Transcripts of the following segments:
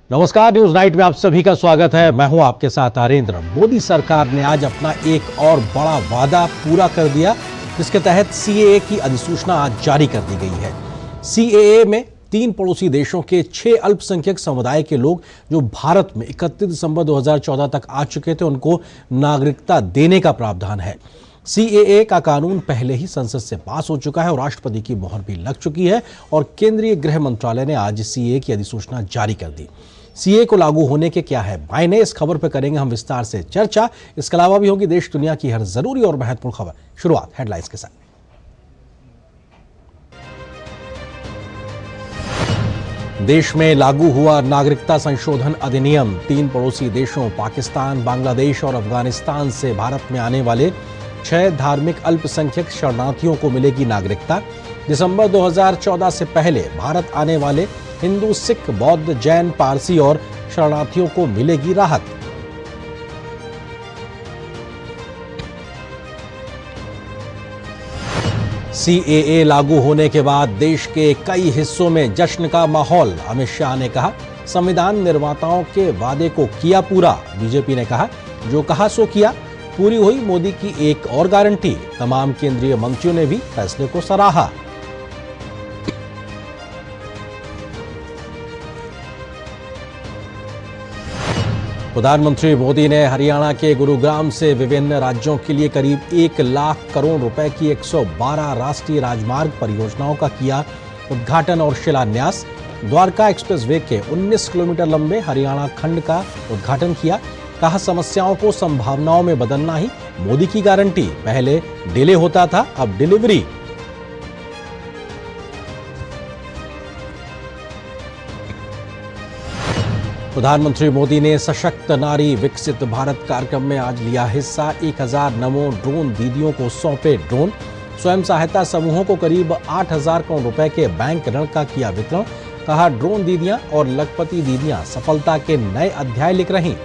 नमस्कार, news night में आप सभी का स्वागत है। मैं हूं आपके साथ आरेंद्र। मोदी सरकार ने आज अपना एक और बड़ा वादा पूरा कर दिया, जिसके तहत सीएए की अधिसूचना आज जारी कर दी गई है। सीएए में 3 पड़ोसी देशों के 6 अल्पसंख्यक समुदाय के लोग जो भारत में 31 दिसंबर 2014 तक आ चुके थे, उनको नागरिकता देने का प्रावधान है। सीएए का कानून पहले ही संसद से पास हो चुका है और राष्ट्रपति की मोहर भी लग चुकी है और केंद्रीय गृह मंत्रालय ने आज सीएए की अधिसूचना जारी कर दी। सीएए को लागू होने के क्या है मायने, इस खबर पर करेंगे हम विस्तार से चर्चा। इसके अलावा भी होगी देश दुनिया की हर जरूरी और महत्वपूर्ण खबर। शुरुआत हेडलाइंस के साथ। देश में लागू हुआ नागरिकता संशोधन अधिनियम। 3 पड़ोसी देशों पाकिस्तान, बांग्लादेश और अफगानिस्तान से भारत में आने वाले 6 धार्मिक अल्पसंख्यक शरणार्थियों को मिलेगी नागरिकता। दिसंबर 2014 से पहले भारत आने वाले हिंदू, सिख, बौद्ध, जैन, पारसी और शरणार्थियों को मिलेगी राहत। सीएए लागू होने के बाद देश के कई हिस्सों में जश्न का माहौल। अमित शाह ने कहा, संविधान निर्माताओं के वादे को किया पूरा। बीजेपी ने कहा, जो कहा सो किया। पूरी हुई मोदी की एक और गारंटी। तमाम केंद्रीय मंत्रियों ने भी फैसले को सराहा। प्रधानमंत्री मोदी ने हरियाणा के गुरुग्राम से विभिन्न राज्यों के लिए करीब 1 लाख करोड़ रुपए की 112 राष्ट्रीय राजमार्ग परियोजनाओं का किया उद्घाटन और शिलान्यास। द्वारका एक्सप्रेसवे के 19 किलोमीटर लंबे हरियाणा खंड का उद्घाटन किया। कहा, समस्याओं को संभावनाओं में बदलना ही मोदी की गारंटी। पहले डिले होता था, अब डिलीवरी। प्रधानमंत्री मोदी ने सशक्त नारी विकसित भारत कार्यक्रम में आज लिया हिस्सा। 1000 नमो ड्रोन दीदियों को सौंपे ड्रोन। स्वयं सहायता समूहों को करीब 8000 करोड़ रुपए के बैंक ऋण का किया वितरण। कहा, ड्रोन दीदियां और लखपति दीदियां सफलता के नए अध्याय लिख रही।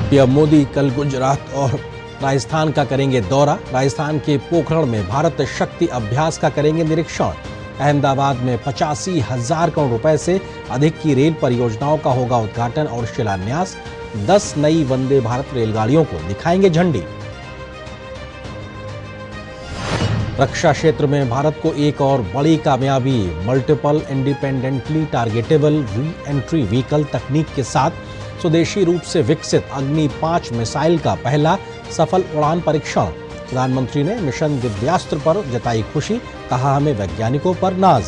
पीएम मोदी कल गुजरात और राजस्थान का करेंगे दौरा। राजस्थान के पोखरण में भारत शक्ति अभ्यास का करेंगे निरीक्षण। अहमदाबाद में 85,000 करोड़ रुपए से अधिक की रेल परियोजनाओं का होगा उद्घाटन और शिलान्यास। 10 नई वंदे भारत रेलगाड़ियों को दिखाएंगे झंडी। रक्षा क्षेत्र में भारत को एक और बड़ी कामयाबी। Multiple independently targetable re entry vehicle तकनीक के साथ स्वदेशी रूप से विकसित अग्नि 5 मिसाइल का पहला सफल उड़ान परीक्षण। प्रधानमंत्री ने मिशन दिव्यास्त्र पर जताई खुशी। कहा, हमें वैज्ञानिकों पर नाज।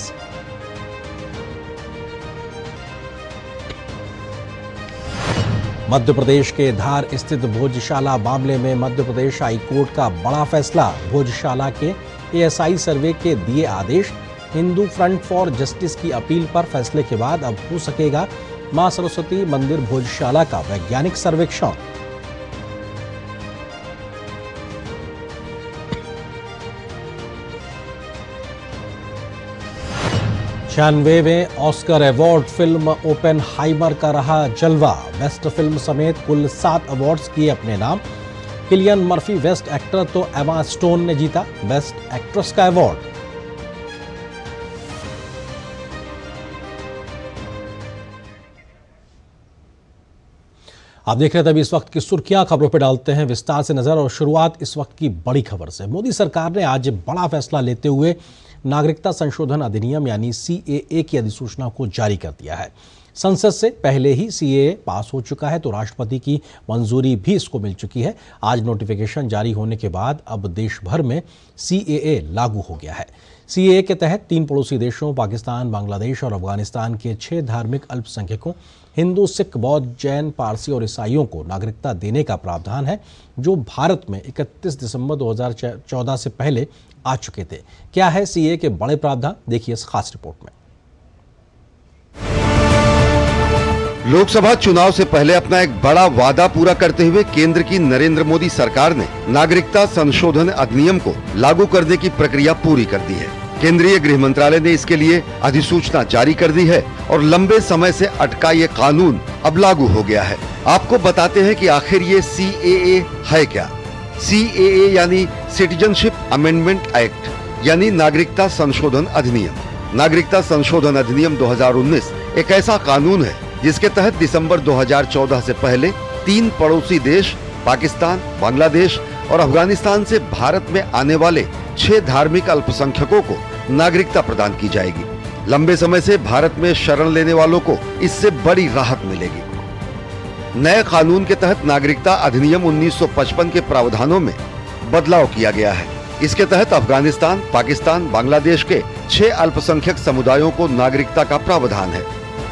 मध्य प्रदेश के धार स्थित भोजशाला मामले में मध्य प्रदेश हाई कोर्ट का बड़ा फैसला। भोजशाला के एएसआई सर्वे के दिए आदेश। हिंदू फ्रंट फॉर जस्टिस की अपील पर फैसले के बाद अब हो सकेगा मां सरस्वती मंदिर भोजशाला का वैज्ञानिक सर्वेक्षण। छियानवेवें ऑस्कर अवार्ड फिल्म ओपेनहाइमर का रहा जलवा। बेस्ट फिल्म समेत कुल 7 अवार्ड्स किए अपने नाम। किलियन मर्फी बेस्ट एक्टर तो एमा स्टोन ने जीता बेस्ट एक्ट्रेस का अवार्ड। आप देख रहे थे अभी इस वक्त की सुर्खियां। खबरों पर डालते हैं विस्तार से नजर और शुरुआत इस वक्त की बड़ी खबर से। मोदी सरकार ने आज बड़ा फैसला लेते हुए नागरिकता संशोधन अधिनियम यानी सीएए की अधिसूचना को जारी कर दिया है। संसद से पहले ही सीएए पास हो चुका है तो राष्ट्रपति की मंजूरी भी इसको मिल चुकी है। आज नोटिफिकेशन जारी होने के बाद अब देश भर में सीएए लागू हो गया है। सीएए के तहत 3 पड़ोसी देशों पाकिस्तान, बांग्लादेश और अफगानिस्तान के 6 धार्मिक अल्पसंख्यकों हिंदू, सिख, बौद्ध, जैन, पारसी और ईसाइयों को नागरिकता देने का प्रावधान है, जो भारत में 31 दिसंबर 2014 से पहले आ चुके थे। क्या है सीएए के बड़े प्रावधान, देखिए इस खास रिपोर्ट में। लोकसभा चुनाव से पहले अपना एक बड़ा वादा पूरा करते हुए केंद्र की नरेंद्र मोदी सरकार ने नागरिकता संशोधन अधिनियम को लागू करने की प्रक्रिया पूरी कर दी है। केंद्रीय गृह मंत्रालय ने इसके लिए अधिसूचना जारी कर दी है और लंबे समय से अटका ये कानून अब लागू हो गया है। आपको बताते हैं कि आखिर ये सीएए है क्या। सीएए यानी सिटीजनशिप अमेंडमेंट एक्ट यानी नागरिकता संशोधन अधिनियम। नागरिकता संशोधन अधिनियम 2019 एक ऐसा कानून है जिसके तहत दिसंबर 2014 से पहले 3 पड़ोसी देश पाकिस्तान, बांग्लादेश और अफगानिस्तान से भारत में आने वाले 6 धार्मिक अल्पसंख्यकों को नागरिकता प्रदान की जाएगी। लंबे समय से भारत में शरण लेने वालों को इससे बड़ी राहत मिलेगी। नए कानून के तहत नागरिकता अधिनियम 1955 के प्रावधानों में बदलाव किया गया है। इसके तहत अफगानिस्तान, पाकिस्तान, बांग्लादेश के 6 अल्पसंख्यक समुदायों को नागरिकता का प्रावधान है।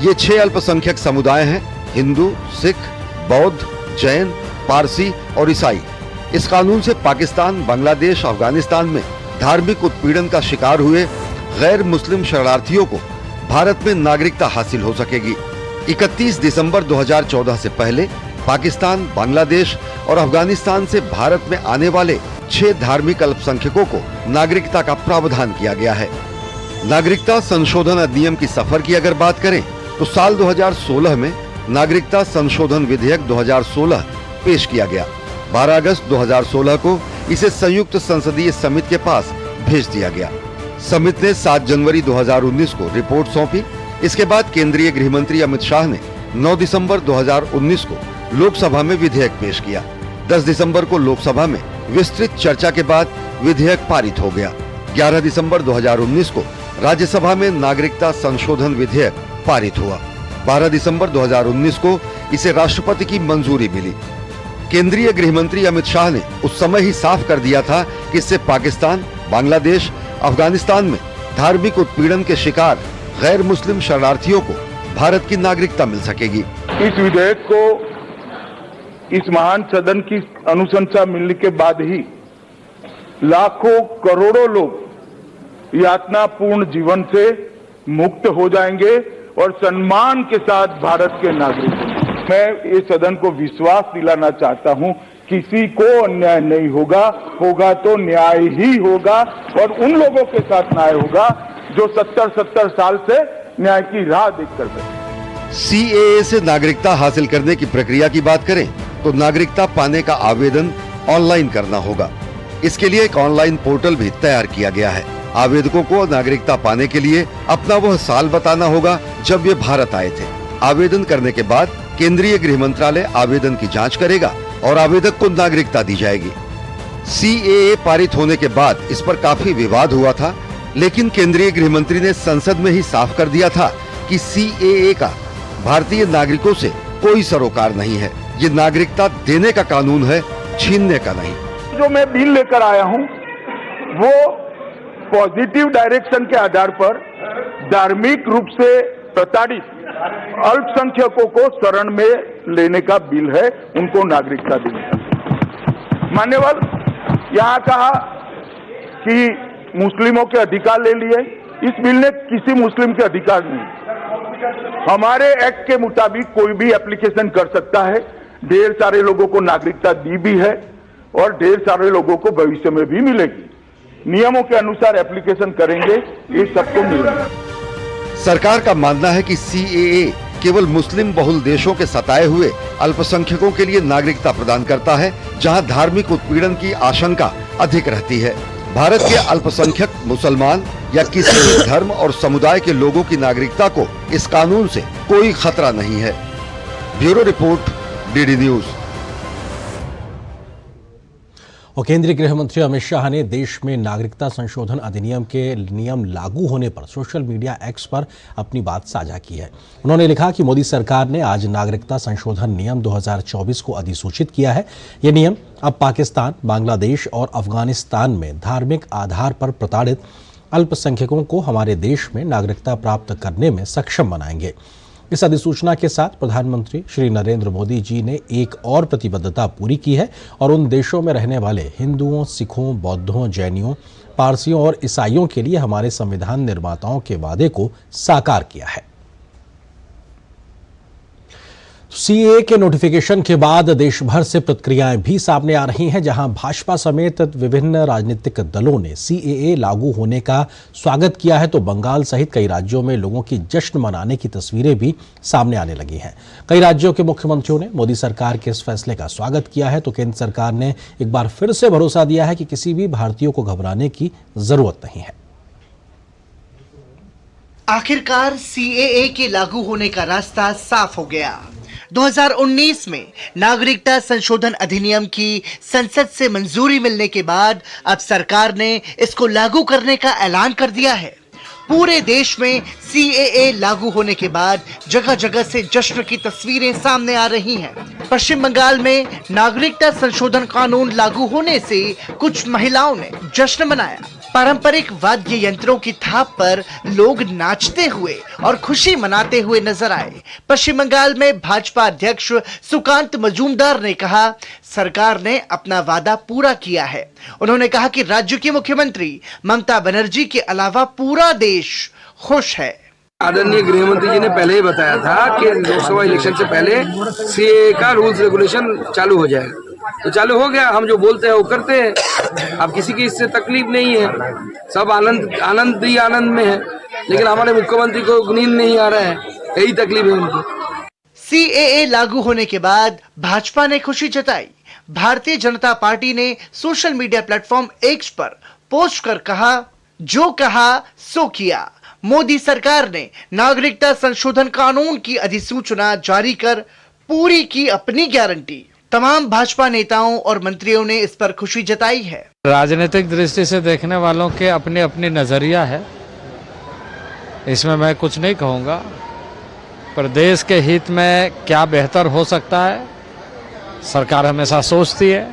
ये 6 अल्पसंख्यक समुदाय हैं हिंदू, सिख, बौद्ध, जैन, पारसी और ईसाई। इस कानून से पाकिस्तान, बांग्लादेश, अफगानिस्तान में धार्मिक उत्पीड़न का शिकार हुए गैर मुस्लिम शरणार्थियों को भारत में नागरिकता हासिल हो सकेगी। 31 दिसंबर 2014 से पहले पाकिस्तान, बांग्लादेश और अफगानिस्तान से भारत में आने वाले 6 धार्मिक अल्पसंख्यकों को नागरिकता का प्रावधान किया गया है। नागरिकता संशोधन अधिनियम की सफर की अगर बात करें तो साल 2016 में नागरिकता संशोधन विधेयक 2016 पेश किया गया। 12 अगस्त 2016 को इसे संयुक्त संसदीय समिति के पास भेज दिया गया। समिति ने 7 जनवरी 2019 को रिपोर्ट सौंपी। इसके बाद केंद्रीय गृह मंत्री अमित शाह ने 9 दिसंबर 2019 को लोकसभा में विधेयक पेश किया। 10 दिसंबर को लोकसभा में विस्तृत चर्चा के बाद विधेयक पारित हो गया। 11 दिसंबर 2019 को राज्यसभा में नागरिकता संशोधन विधेयक पारित हुआ। 12 दिसंबर 2019 को इसे राष्ट्रपति की मंजूरी मिली। केंद्रीय गृह मंत्री अमित शाह ने उस समय ही साफ कर दिया था कि इससे पाकिस्तान, बांग्लादेश, अफगानिस्तान में धार्मिक उत्पीड़न के शिकार गैर मुस्लिम शरणार्थियों को भारत की नागरिकता मिल सकेगी। इस विधेयक को इस महान सदन की अनुशंसा मिलने के बाद ही लाखों करोड़ों लोग यातनापूर्ण जीवन से मुक्त हो जाएंगे और सम्मान के साथ भारत के नागरिक होंगे। मैं इस सदन को विश्वास दिलाना चाहता हूं, किसी को अन्याय नहीं होगा, होगा तो न्याय ही होगा और उन लोगों के साथ न्याय होगा जो 70 साल से न्याय की राह देखकर बैठे। सीएए से नागरिकता हासिल करने की प्रक्रिया की बात करें तो नागरिकता पाने का आवेदन ऑनलाइन करना होगा। इसके लिए एक ऑनलाइन पोर्टल भी तैयार किया गया है। आवेदकों को नागरिकता पाने के लिए अपना वह साल बताना होगा जब वे भारत आए थे। आवेदन करने के बाद केंद्रीय गृह मंत्रालय आवेदन की जांच करेगा और आवेदक को नागरिकता दी जाएगी। सीएए पारित होने के बाद इस पर काफी विवाद हुआ था, लेकिन केंद्रीय गृह मंत्री ने संसद में ही साफ कर दिया था कि सीएए का भारतीय नागरिकों से कोई सरोकार नहीं है। ये नागरिकता देने का कानून है, छीनने का नहीं। जो मैं बिल लेकर आया हूं वो पॉजिटिव डायरेक्शन के आधार पर धार्मिक रूप से प्रताड़ित अल्पसंख्यकों को शरण में लेने का बिल है, उनको नागरिकता देने का। मान्यवर यहाँ कहा कि मुस्लिमों के अधिकार ले लिए, इस बिल ने किसी मुस्लिम के अधिकार नहीं। हमारे एक्ट के मुताबिक कोई भी एप्लीकेशन कर सकता है। ढेर सारे लोगों को नागरिकता दी भी है और ढेर सारे लोगों को भविष्य में भी मिलेगी। नियमों के अनुसार एप्लीकेशन करेंगे, ये सबको मिलेगा। सरकार का मानना है कि सीएए केवल मुस्लिम बहुल देशों के सताए हुए अल्पसंख्यकों के लिए नागरिकता प्रदान करता है, जहां धार्मिक उत्पीड़न की आशंका अधिक रहती है। भारत के अल्पसंख्यक मुसलमान या किसी भी धर्म और समुदाय के लोगों की नागरिकता को इस कानून से कोई खतरा नहीं है। Bureau report, DD news. और केंद्रीय गृह मंत्री अमित शाह ने देश में नागरिकता संशोधन अधिनियम के नियम लागू होने पर सोशल मीडिया एक्स पर अपनी बात साझा की है। उन्होंने लिखा कि मोदी सरकार ने आज नागरिकता संशोधन नियम 2024 को अधिसूचित किया है। ये नियम अब पाकिस्तान, बांग्लादेश और अफगानिस्तान में धार्मिक आधार पर प्रताड़ित अल्पसंख्यकों को हमारे देश में नागरिकता प्राप्त करने में सक्षम बनाएंगे। इस अधिसूचना के साथ प्रधानमंत्री श्री नरेंद्र मोदी जी ने एक और प्रतिबद्धता पूरी की है और उन देशों में रहने वाले हिंदुओं, सिखों, बौद्धों, जैनियों, पारसियों और ईसाइयों के लिए हमारे संविधान निर्माताओं के वादे को साकार किया है। सीएए के नोटिफिकेशन के बाद देश भर से प्रतिक्रियाएं भी सामने आ रही हैं, जहां भाजपा समेत विभिन्न राजनीतिक दलों ने सीएए लागू होने का स्वागत किया है, तो बंगाल सहित कई राज्यों में लोगों की जश्न मनाने की तस्वीरें भी सामने आने लगी हैं। कई राज्यों के मुख्यमंत्रियों ने मोदी सरकार के इस फैसले का स्वागत किया है, तो केंद्र सरकार ने एक बार फिर से भरोसा दिया है कि किसी भी भारतीय को घबराने की जरूरत नहीं है। आखिरकार सीएए के लागू होने का रास्ता साफ हो गया। 2019 में नागरिकता संशोधन अधिनियम की संसद से मंजूरी मिलने के बाद अब सरकार ने इसको लागू करने का ऐलान कर दिया है। पूरे देश में सीएए लागू होने के बाद जगह जगह से जश्न की तस्वीरें सामने आ रही हैं। पश्चिम बंगाल में नागरिकता संशोधन कानून लागू होने से कुछ महिलाओं ने जश्न मनाया। पारंपरिक वाद्य यंत्रों की थाप पर लोग नाचते हुए और खुशी मनाते हुए नजर आए। पश्चिम बंगाल में भाजपा अध्यक्ष सुकांत मजूमदार ने कहा, सरकार ने अपना वादा पूरा किया है। उन्होंने कहा कि राज्य की मुख्यमंत्री ममता बनर्जी के अलावा पूरा देश खुश है। आदरणीय गृह मंत्री जी ने पहले ही बताया था कि लोकसभा इलेक्शन से पहले सीएए का रूल्स रेगुलेशन चालू हो जाएगा, तो चालू हो गया। हम जो बोलते हैं वो करते हैं। अब किसी की इससे तकलीफ नहीं है, सब आनंद में है, लेकिन हमारे मुख्यमंत्री को नींद नहीं आ रहा है, यही तकलीफ है उनको। सीएए लागू होने के बाद भाजपा ने खुशी जताई। भारतीय जनता पार्टी ने सोशल मीडिया प्लेटफॉर्म एक्स पर पोस्ट कर कहा, जो कहा सो किया। मोदी सरकार ने नागरिकता संशोधन कानून की अधिसूचना जारी कर पूरी की अपनी गारंटी। तमाम भाजपा नेताओं और मंत्रियों ने इस पर खुशी जताई है। राजनीतिक दृष्टि से देखने वालों के अपने अपने नजरिया है, इसमें मैं कुछ नहीं कहूँगा, पर देश के हित में क्या बेहतर हो सकता है सरकार हमेशा सोचती है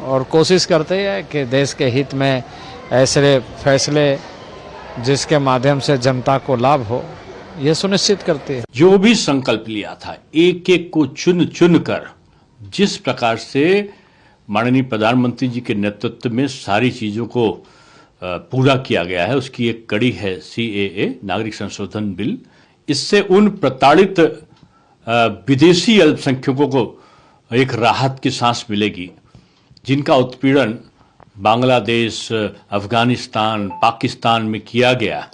और कोशिश करती है कि देश के हित में ऐसे फैसले जिसके माध्यम से जनता को लाभ हो, ये सुनिश्चित करती है। जो भी संकल्प लिया था, एक एक को चुन चुन कर जिस प्रकार से माननीय प्रधानमंत्री जी के नेतृत्व में सारी चीजों को पूरा किया गया है, उसकी एक कड़ी है सीएए, नागरिक संशोधन बिल। इससे उन प्रताड़ित विदेशी अल्पसंख्यकों को एक राहत की सांस मिलेगी, जिनका उत्पीड़न बांग्लादेश, अफगानिस्तान, पाकिस्तान में किया गया।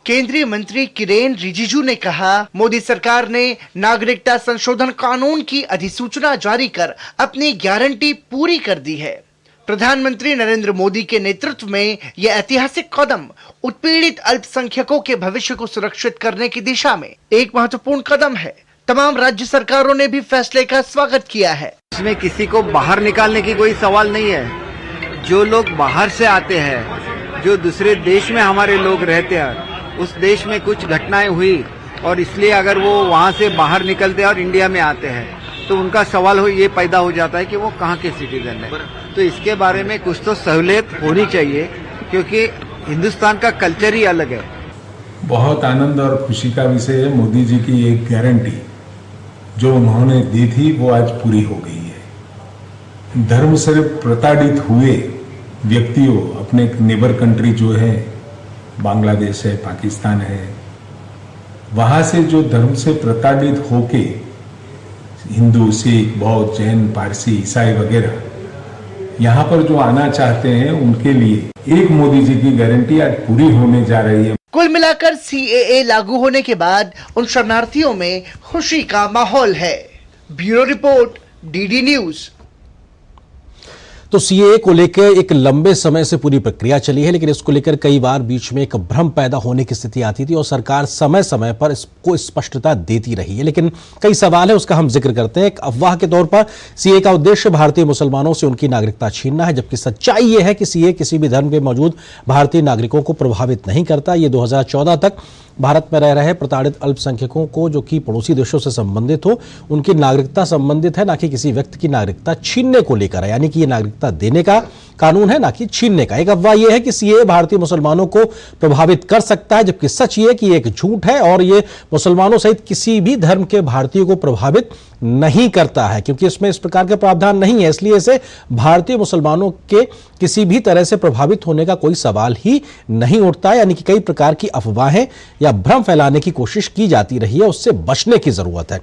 केंद्रीय मंत्री किरेन रिजिजू ने कहा, मोदी सरकार ने नागरिकता संशोधन कानून की अधिसूचना जारी कर अपनी गारंटी पूरी कर दी है। प्रधानमंत्री नरेंद्र मोदी के नेतृत्व में यह ऐतिहासिक कदम उत्पीड़ित अल्पसंख्यकों के भविष्य को सुरक्षित करने की दिशा में एक महत्वपूर्ण कदम है। तमाम राज्य सरकारों ने भी फैसले का स्वागत किया है। इसमें किसी को बाहर निकालने की कोई सवाल नहीं है। जो लोग बाहर से आते हैं, जो दूसरे देश में हमारे लोग रहते हैं, उस देश में कुछ घटनाएं हुई और इसलिए अगर वो वहाँ से बाहर निकलते हैं और इंडिया में आते हैं, तो उनका सवाल ये पैदा हो जाता है कि वो कहाँ के सिटीजन है। तो इसके बारे में कुछ तो सहूलियत होनी चाहिए, क्योंकि हिंदुस्तान का कल्चर ही अलग है। बहुत आनंद और खुशी का विषय है। मोदी जी की एक गारंटी जो उन्होंने दी थी वो आज पूरी हो गई है। धर्म से प्रताड़ित हुए व्यक्तियों, अपने नेबर कंट्री जो है, बांग्लादेश है, पाकिस्तान है, वहां से जो धर्म से प्रताड़ित होके हिंदू, सिख, बौद्ध, जैन, पारसी, ईसाई वगैरह यहाँ पर जो आना चाहते हैं, उनके लिए एक मोदी जी की गारंटी आज पूरी होने जा रही है। कुल मिलाकर सीएए लागू होने के बाद उन शरणार्थियों में खुशी का माहौल है। Bureau report, DD news. तो सीएए को लेकर एक लंबे समय से पूरी प्रक्रिया चली है, लेकिन इसको लेकर कई बार बीच में एक भ्रम पैदा होने की स्थिति आती थी और सरकार समय समय पर इसको स्पष्टता देती रही है। लेकिन कई सवाल है, उसका हम जिक्र करते हैं। एक अफवाह के तौर पर सीएए का उद्देश्य भारतीय मुसलमानों से उनकी नागरिकता छीनना है, जबकि सच्चाई यह है कि सीएए किसी भी धर्म में मौजूद भारतीय नागरिकों को प्रभावित नहीं करता। ये 2014 तक भारत में रह रहे प्रताड़ित अल्पसंख्यकों को, जो कि पड़ोसी देशों से संबंधित हो, उनकी नागरिकता संबंधित है, ना कि किसी व्यक्ति की नागरिकता छीनने को लेकर है। यानी कि ये नागरिकता देने का कानून है, ना कि छीनने का। एक अफवाह यह है कि सीएए भारतीय मुसलमानों को प्रभावित कर सकता है, जबकि सच ये है कि एक झूठ है और ये मुसलमानों सहित किसी भी धर्म के भारतीयों को प्रभावित नहीं करता है, क्योंकि इसमें इस प्रकार के प्रावधान नहीं है। इसलिए इसे भारतीय मुसलमानों के किसी भी तरह से प्रभावित होने का कोई सवाल ही नहीं उठता है। यानी कि कई प्रकार की अफवाहें या भ्रम फैलाने की कोशिश की जाती रही है, उससे बचने की जरूरत है।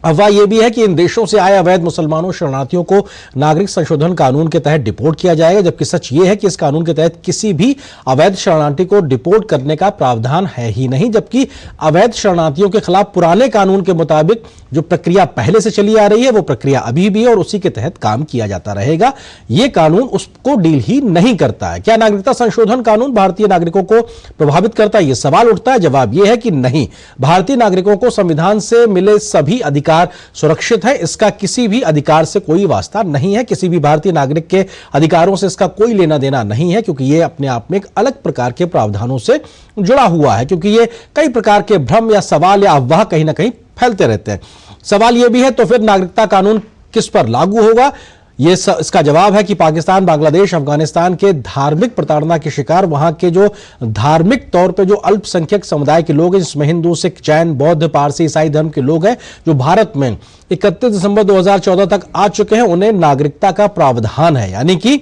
अफवाह यह भी है कि इन देशों से आए अवैध मुसलमानों शरणार्थियों को नागरिक संशोधन कानून के तहत डिपोर्ट किया जाएगा, जबकि सच ये है कि इस कानून के तहत किसी भी अवैध शरणार्थी को डिपोर्ट करने का प्रावधान है ही नहीं, जबकि अवैध शरणार्थियों के खिलाफ पुराने कानून के मुताबिक जो प्रक्रिया पहले से चली आ रही है वो प्रक्रिया अभी भी है और उसी के तहत काम किया जाता रहेगा। यह कानून उसको डील ही नहीं करता है। क्या नागरिकता संशोधन कानून भारतीय नागरिकों को प्रभावित करता है, यह सवाल उठता है। जवाब यह है कि नहीं। भारतीय नागरिकों को संविधान से मिले सभी अधिकार सुरक्षित है, इसका किसी भी अधिकार से कोई वास्ता नहीं है। किसी भी भारतीय नागरिक के अधिकारों से इसका कोई लेना देना नहीं है, क्योंकि यह अपने आप में एक अलग प्रकार के प्रावधानों से जुड़ा हुआ है। क्योंकि यह कई प्रकार के भ्रम या सवाल या अफवाह कहीं ना कहीं फैलते रहते हैं। सवाल यह भी है तो फिर नागरिकता कानून किस पर लागू होगा? इसका जवाब है कि पाकिस्तान, बांग्लादेश, अफगानिस्तान के धार्मिक प्रताड़ना के शिकार वहां के जो धार्मिक तौर पे जो अल्पसंख्यक समुदाय के लोग हैं, जिसमें हिंदू, सिख, जैन, बौद्ध, पारसी, ईसाई धर्म के लोग हैं, जो भारत में 31 दिसंबर 2014 तक आ चुके हैं, उन्हें नागरिकता का प्रावधान है। यानी कि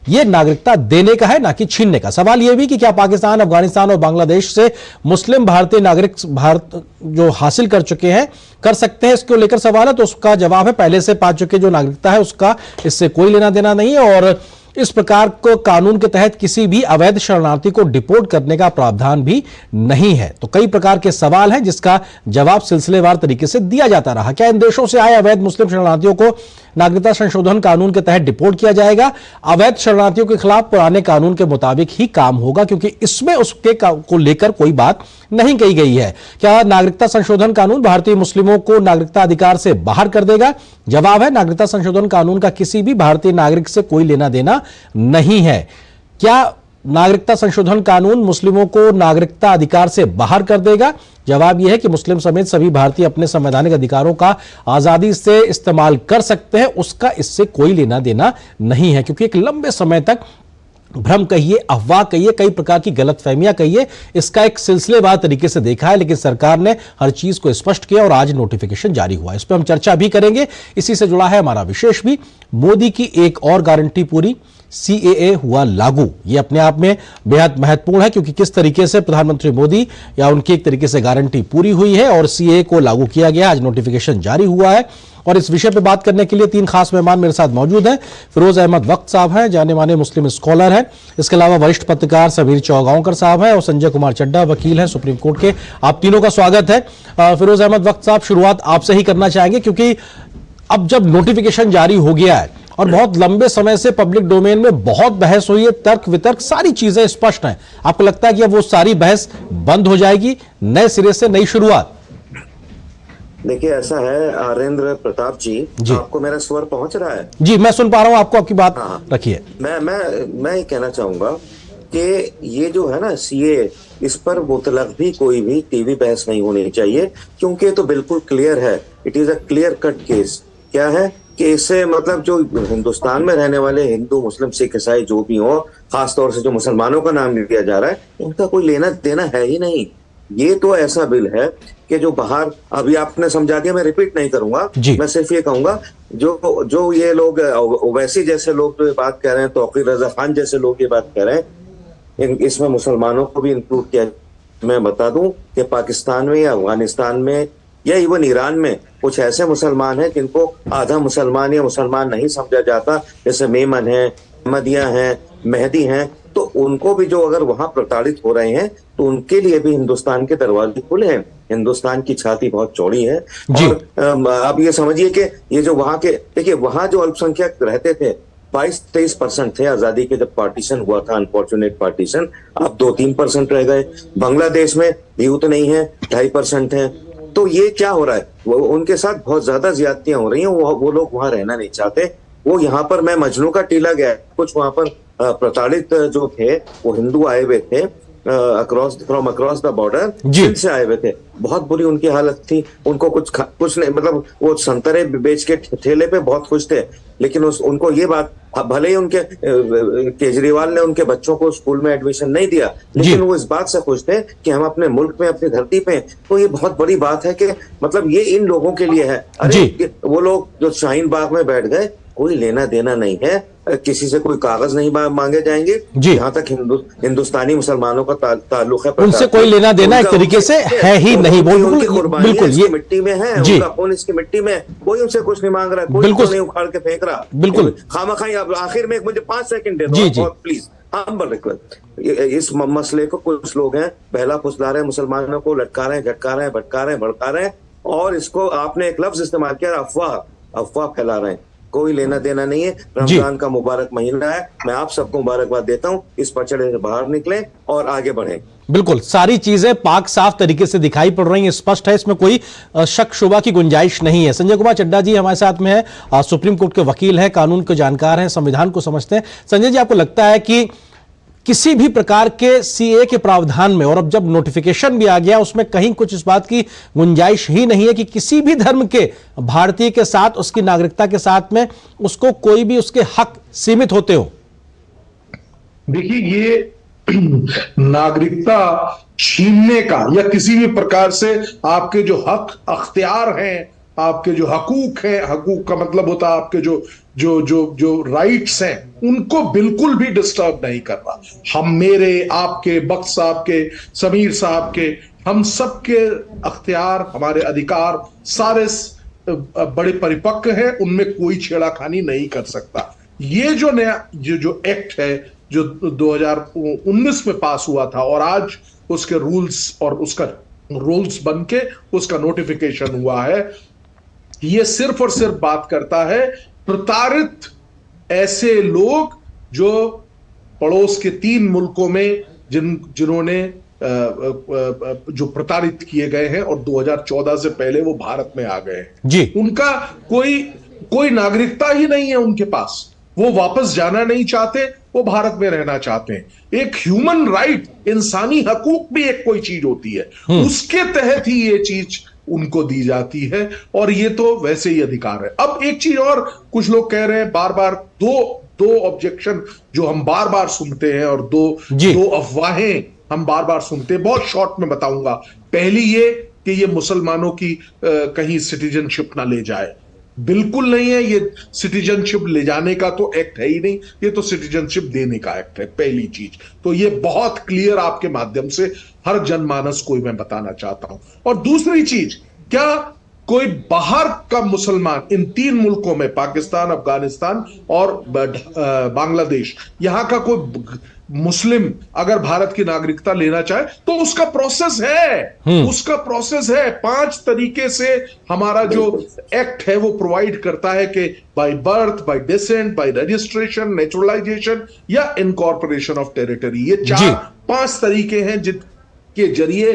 यह नागरिकता देने का है, ना कि छीनने का। सवाल यह भी कि क्या पाकिस्तान, अफगानिस्तान और बांग्लादेश से मुस्लिम भारतीय नागरिक भारत जो हासिल कर चुके हैं कर सकते हैं, इसको लेकर सवाल है। तो उसका जवाब है पहले से पा चुके जो नागरिकता है उसका इससे कोई लेना देना नहीं है और इस प्रकार को कानून के तहत किसी भी अवैध शरणार्थी को डिपोर्ट करने का प्रावधान भी नहीं है। तो कई प्रकार के सवाल हैं जिसका जवाब सिलसिलेवार तरीके से दिया जाता रहा। क्या इन देशों से आए अवैध मुस्लिम शरणार्थियों को नागरिकता संशोधन कानून के तहत डिपोर्ट किया जाएगा? अवैध शरणार्थियों के खिलाफ पुराने कानून के मुताबिक ही काम होगा, क्योंकि इसमें उसके को लेकर कोई बात नहीं कही गई है। क्या नागरिकता संशोधन कानून भारतीय मुस्लिमों को नागरिकता अधिकार से बाहर कर देगा? जवाब है नागरिकता संशोधन कानून का किसी भी भारतीय नागरिक से कोई लेना देना नहीं है। क्या नागरिकता संशोधन कानून मुस्लिमों को नागरिकता अधिकार से बाहर कर देगा? जवाब यह है कि मुस्लिम समेत सभी भारतीय अपने संवैधानिक अधिकारों का आजादी से इस्तेमाल कर सकते हैं, उसका इससे कोई लेना देना नहीं है। क्योंकि एक लंबे समय तक भ्रम कहिए, अफवाह कहिए, कई प्रकार की गलतफहमियां कहिए, इसका एक सिलसिलेवार तरीके से देखा है, लेकिन सरकार ने हर चीज को स्पष्ट किया और आज नोटिफिकेशन जारी हुआ। इस पर हम चर्चा भी करेंगे। इसी से जुड़ा है हमारा विशेष भी, मोदी की एक और गारंटी पूरी, CAA हुआ लागू। यह अपने आप में बेहद महत्वपूर्ण है, क्योंकि किस तरीके से प्रधानमंत्री मोदी या उनकी एक तरीके से गारंटी पूरी हुई है और CAA को लागू किया गया। आज नोटिफिकेशन जारी हुआ है और इस विषय पे बात करने के लिए 3 खास मेहमान मेरे साथ मौजूद हैं। फिरोज अहमद वक्त साहब हैं, जाने माने मुस्लिम स्कॉलर हैं। इसके अलावा वरिष्ठ पत्रकार समीर चौगांवकर साहब हैं और संजय कुमार चड्ढा वकील हैं सुप्रीम कोर्ट के। आप तीनों का स्वागत है। फिरोज अहमद वक्त साहब, शुरुआत आपसे ही करना चाहेंगे, क्योंकि अब जब नोटिफिकेशन जारी हो गया है और बहुत लंबे समय से पब्लिक डोमेन में बहुत बहस हुई है, तर्क वितर्क सारी चीजें स्पष्ट हैं, आपको लगता है कि अब वो सारी बहस बंद हो जाएगी, नए सिरे से नई शुरुआत? देखिए, ऐसा है आरेंद्र प्रताप जी, आपको मेरा स्वर पहुंच रहा है? जी, मैं सुन पा रहा हूं आपको, आपकी बात रखिए। मैं ये कहना चाहूंगा कि ये जो है ना CAA, इस पर मुतलक भी कोई भी टीवी बहस नहीं होनी चाहिए, क्योंकि तो बिल्कुल क्लियर है। It is a clear cut case. क्या है कि इससे मतलब जो हिंदुस्तान में रहने वाले हिंदू, मुस्लिम, सिख, ईसाई जो भी हो, खासतौर से जो मुसलमानों का नाम लिया जा रहा है, उनका कोई लेना देना है ही नहीं। ये तो ऐसा बिल है कि जो बाहर, अभी आपने समझा दिया, मैं रिपीट नहीं करूंगा, मैं सिर्फ ये कहूंगा, जो ये लोग ओवैसी जैसे लोग जो ये बात कह रहे हैं, तौकीर रजा खान जैसे लोग ये बात कह रहे हैं, इसमें मुसलमानों को भी इंक्लूड किया। मैं बता दूं कि पाकिस्तान में या अफगानिस्तान में या इवन ईरान में कुछ ऐसे मुसलमान हैं जिनको आधा मुसलमान या मुसलमान नहीं समझा जाता, जैसे मेमन है, अहमदिया हैं, मेहदी हैं। तो उनको भी जो अगर वहां प्रताड़ित हो रहे हैं तो उनके लिए भी हिंदुस्तान के दरवाजे खुले हैं। हिंदुस्तान की छाती बहुत चौड़ी है। और आप ये समझिए कि ये जो वहां के, देखिए वहां जो अल्पसंख्यक रहते थे 22-23% थे आजादी के जब पार्टीशन हुआ था, अनफॉर्चुनेट पार्टीशन, अब 2-3% रह गए। बांग्लादेश में भी उतने ही है, 2.5% है। तो ये क्या हो रहा है, वो उनके साथ बहुत ज्यादा ज्यादतियां हो रही हैं। वो लोग वहां रहना नहीं चाहते। वो यहाँ पर, मैं मजनू का टीला गया, कुछ वहां पर प्रताड़ित जो थे वो हिंदू आए हुए थे, फ्रॉम अक्रॉस द बॉर्डर, चीन से आए हुए थे। बहुत बुरी उनकी हालत थी। उनको कुछ नहीं, मतलब वो संतरे बेच के ठेले पे बहुत खुश थे, लेकिन उनको ये बात, भले ही उनके केजरीवाल ने उनके बच्चों को स्कूल में एडमिशन नहीं दिया, लेकिन वो इस बात से खुश थे कि हम अपने मुल्क में, अपनी धरती पे। तो ये बहुत बड़ी बात है कि मतलब ये इन लोगों के लिए है। अरे वो लोग जो शाहीन बाग में बैठ गए, कोई लेना देना नहीं है, किसी से कोई कागज नहीं मांगे जाएंगे। जहां तक हिंदुस्तानी मुसलमानों का ताल्लुक है, उनसे कोई लेना देना एक तरीके से है ही नहीं। बिल्कुल, ये मिट्टी में है, उनका खून इसकी मिट्टी में, कोई उनसे कुछ नहीं मांग रहा, कोई नहीं उखाड़ के फेंक रहा। बिल्कुल खामखाई। आखिर में मुझे 5 सेकंड दे दो प्लीज, हम्बल रिक्वेस्ट। इस मसले को कुछ लोग हैं बहला फुसला रहे हैं, मुसलमानों को लटका रहे हैं, झटका रहे हैं, भटका रहे हैं, भड़का रहे हैं, और इसको आपने एक लफ्ज इस्तेमाल किया, अफवाह फैला रहे हैं। कोई लेना देना नहीं है। रमजान का मुबारक महीना है, मैं आप सबको मुबारकबाद देता हूं। इस पचड़े से बाहर निकलें और आगे बढ़ें। बिल्कुल, सारी चीजें पाक साफ तरीके से दिखाई पड़ रही हैं, स्पष्ट है, इसमें कोई शक शुबा की गुंजाइश नहीं है। संजय कुमार चड्ढा जी हमारे साथ में है, सुप्रीम कोर्ट के वकील हैं, कानून के जानकार हैं, संविधान को समझते हैं। संजय जी, आपको लगता है कि किसी भी प्रकार के सीए के प्रावधान में, और अब जब नोटिफिकेशन भी आ गया, उसमें कहीं कुछ इस बात की गुंजाइश ही नहीं है कि किसी भी धर्म के भारतीय के साथ, उसकी नागरिकता के साथ में उसको कोई भी उसके हक सीमित होते हो? देखिए, ये नागरिकता छीनने का या किसी भी प्रकार से आपके जो हक अख्तियार हैं, आपके जो हकूक हैं, हकूक का मतलब होता है आपके जो राइट्स हैं, उनको बिल्कुल भी डिस्टर्ब नहीं करना। हम, मेरे, आपके, बख्श साहब के, समीर साहब के, हम सबके अख्तियार, हमारे अधिकार सारे बड़े परिपक्व हैं, उनमें कोई छेड़ाखानी नहीं कर सकता। ये जो नया जो एक्ट है जो 2019 में पास हुआ था, और आज उसके रूल्स और उसका रूल्स बन के उसका नोटिफिकेशन हुआ है, ये सिर्फ और सिर्फ बात करता है प्रताड़ित ऐसे लोग जो पड़ोस के 3 मुल्कों में जिन्होंने जो प्रताड़ित किए गए हैं और 2014 से पहले वो भारत में आ गए हैं जी, उनका कोई नागरिकता ही नहीं है उनके पास। वो वापस जाना नहीं चाहते, वो भारत में रहना चाहते हैं। एक ह्यूमन राइट, इंसानी हकूक भी एक कोई चीज होती है, उसके तहत ही ये चीज उनको दी जाती है, और ये तो वैसे ही अधिकार है। अब एक चीज और, कुछ लोग कह रहे हैं बार बार, दो ऑब्जेक्शन जो हम बार बार सुनते हैं, और दो अफवाहें हम बार बार सुनते हैं, बहुत शॉर्ट में बताऊंगा। पहली ये कि ये मुसलमानों की कहीं सिटीजनशिप ना ले जाए। बिल्कुल नहीं है, ये सिटीजनशिप ले जाने का तो एक्ट है ही नहीं, ये तो सिटीजनशिप देने का एक्ट है। पहली चीज तो ये बहुत क्लियर आपके माध्यम से हर जनमानस को मैं बताना चाहता हूं। और दूसरी चीज, क्या कोई बाहर का मुसलमान इन 3 मुल्कों में, पाकिस्तान, अफगानिस्तान और बांग्लादेश, यहां का कोई मुस्लिम अगर भारत की नागरिकता लेना चाहे तो उसका प्रोसेस है, उसका प्रोसेस है। 5 तरीके से हमारा जो एक्ट है वो प्रोवाइड करता है कि by birth, bye decent, bye registration, naturalisation या इनकॉर्पोरेशन ऑफ टेरिटरी। ये 4-5 तरीके हैं जिनके जरिए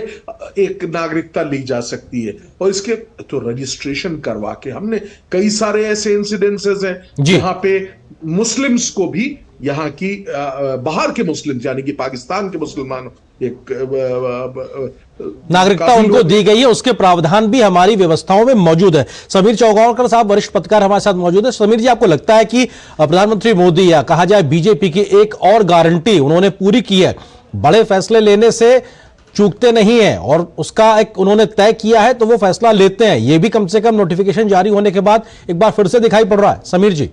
एक नागरिकता ली जा सकती है। और इसके तो रजिस्ट्रेशन करवा के, हमने कई सारे ऐसे इंसिडेंसेस हैं जहां पे मुस्लिम्स को भी यहाँ की बाहर के मुस्लिम यानी कि पाकिस्तान के मुसलमान एक नागरिकता उनको दी गई है, उसके प्रावधान भी हमारी व्यवस्थाओं में मौजूद है। समीर चौगांवकर साहब वरिष्ठ पत्रकार हमारे साथ मौजूद है। समीर जी, आपको लगता है कि प्रधानमंत्री मोदी या कहा जाए बीजेपी की एक और गारंटी उन्होंने पूरी की है, बड़े फैसले लेने से चूकते नहीं है और उसका एक उन्होंने तय किया है तो वो फैसला लेते हैं, ये भी कम से कम नोटिफिकेशन जारी होने के बाद एक बार फिर से दिखाई पड़ रहा है? समीर जी,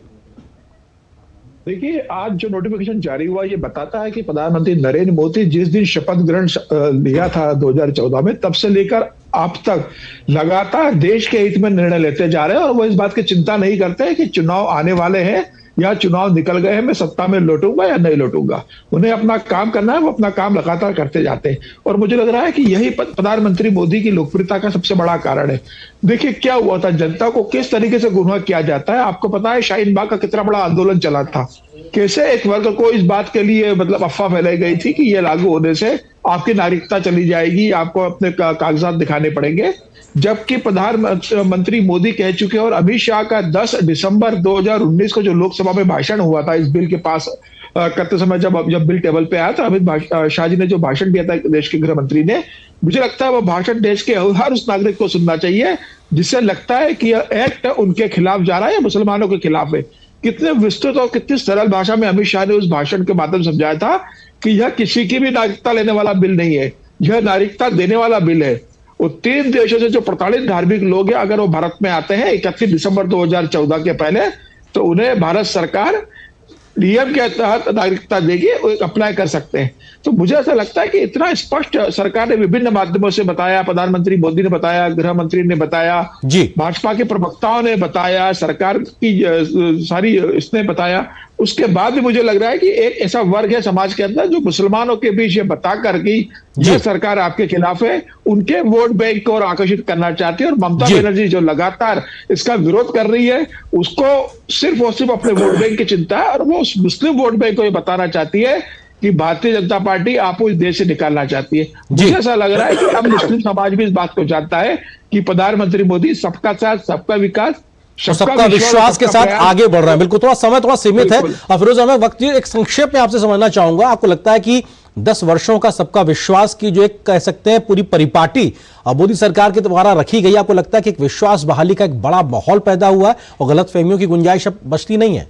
देखिए, आज जो नोटिफिकेशन जारी हुआ ये बताता है कि प्रधानमंत्री नरेंद्र मोदी जिस दिन शपथ ग्रहण लिया था 2014 में, तब से लेकर अब तक लगातार देश के हित में निर्णय लेते जा रहे हैं, और वो इस बात की चिंता नहीं करते कि चुनाव आने वाले हैं या चुनाव निकल गए हैं, मैं सत्ता में लौटूंगा या नहीं लौटूंगा। उन्हें अपना काम करना है, वो अपना काम लगातार करते जाते हैं, और मुझे लग रहा है कि यही प्रधानमंत्री मोदी की लोकप्रियता का सबसे बड़ा कारण है। देखिए क्या हुआ था, जनता को किस तरीके से गुमराह किया जाता है। आपको पता है शाहीन बाग का कितना बड़ा आंदोलन चला था, कैसे एक वर्ग को इस बात के लिए मतलब अफवाह फैलाई गई थी कि ये लागू होने से आपकी नागरिकता चली जाएगी, आपको अपने कागजात दिखाने पड़ेंगे, जबकि प्रधानमंत्री मोदी कह चुके हैं। और अमित शाह का 10 दिसंबर 2019 को जो लोकसभा में भाषण हुआ था इस बिल के पास करते समय, जब बिल टेबल पे आया था, अमित शाह जी ने जो भाषण दिया था देश के गृह मंत्री ने, मुझे लगता है वो भाषण देश के हर उस नागरिक को सुनना चाहिए जिससे लगता है कि यह एक्ट उनके खिलाफ जा रहा है या मुसलमानों के खिलाफ है। कितने विस्तृत और कितनी सरल भाषा में अमित शाह ने उस भाषण के माध्यम से समझाया था कि यह किसी की भी नागरिकता लेने वाला बिल नहीं है, यह नागरिकता देने वाला बिल है। वो 3 देशों से जो प्रताड़ित धार्मिक लोग हैं, अगर वो भारत में आते हैं 31 दिसंबर 2014 के पहले, तो उन्हें भारत सरकार नियम के तहत नागरिकता देगी, वो अप्लाई कर सकते हैं। तो मुझे ऐसा लगता है कि इतना स्पष्ट सरकार ने विभिन्न माध्यमों से बताया, प्रधानमंत्री मोदी ने बताया, गृह मंत्री ने बताया, भाजपा के प्रवक्ताओं ने बताया, सरकार की सारी इसने बताया, उसके बाद भी मुझे लग रहा है कि एक ऐसा वर्ग है समाज के अंदर जो मुसलमानों के बीच ये बताकर कि यह सरकार आपके खिलाफ है, उनके वोट बैंक को और आकर्षित करना चाहती है। और ममता बनर्जी जो लगातार इसका विरोध कर रही है, उसको सिर्फ और सिर्फ अपने वोट बैंक की चिंता है, और वो उस मुस्लिम वोट बैंक को ये बताना चाहती है कि भारतीय जनता पार्टी आपको इस देश से निकालना चाहती है। मुझे ऐसा लग रहा है कि अब मुस्लिम समाज भी इस बात को जानता है कि प्रधानमंत्री मोदी सबका साथ, सबका विकास, सबका विश्वास के साथ आगे बढ़ रहा है। बिल्कुल, समय थोड़ा सीमित है और फिरोज अहमद, वक्त एक संक्षेप में आपसे समझना चाहूंगा, आपको लगता है कि 10 वर्षों का सबका विश्वास की जो एक कह सकते हैं पूरी परिपाटी मोदी सरकार के द्वारा रखी गई, आपको लगता है कि एक विश्वास बहाली का एक बड़ा माहौल पैदा हुआ है और गलतफहमियों की गुंजाइश अब बचती नहीं है?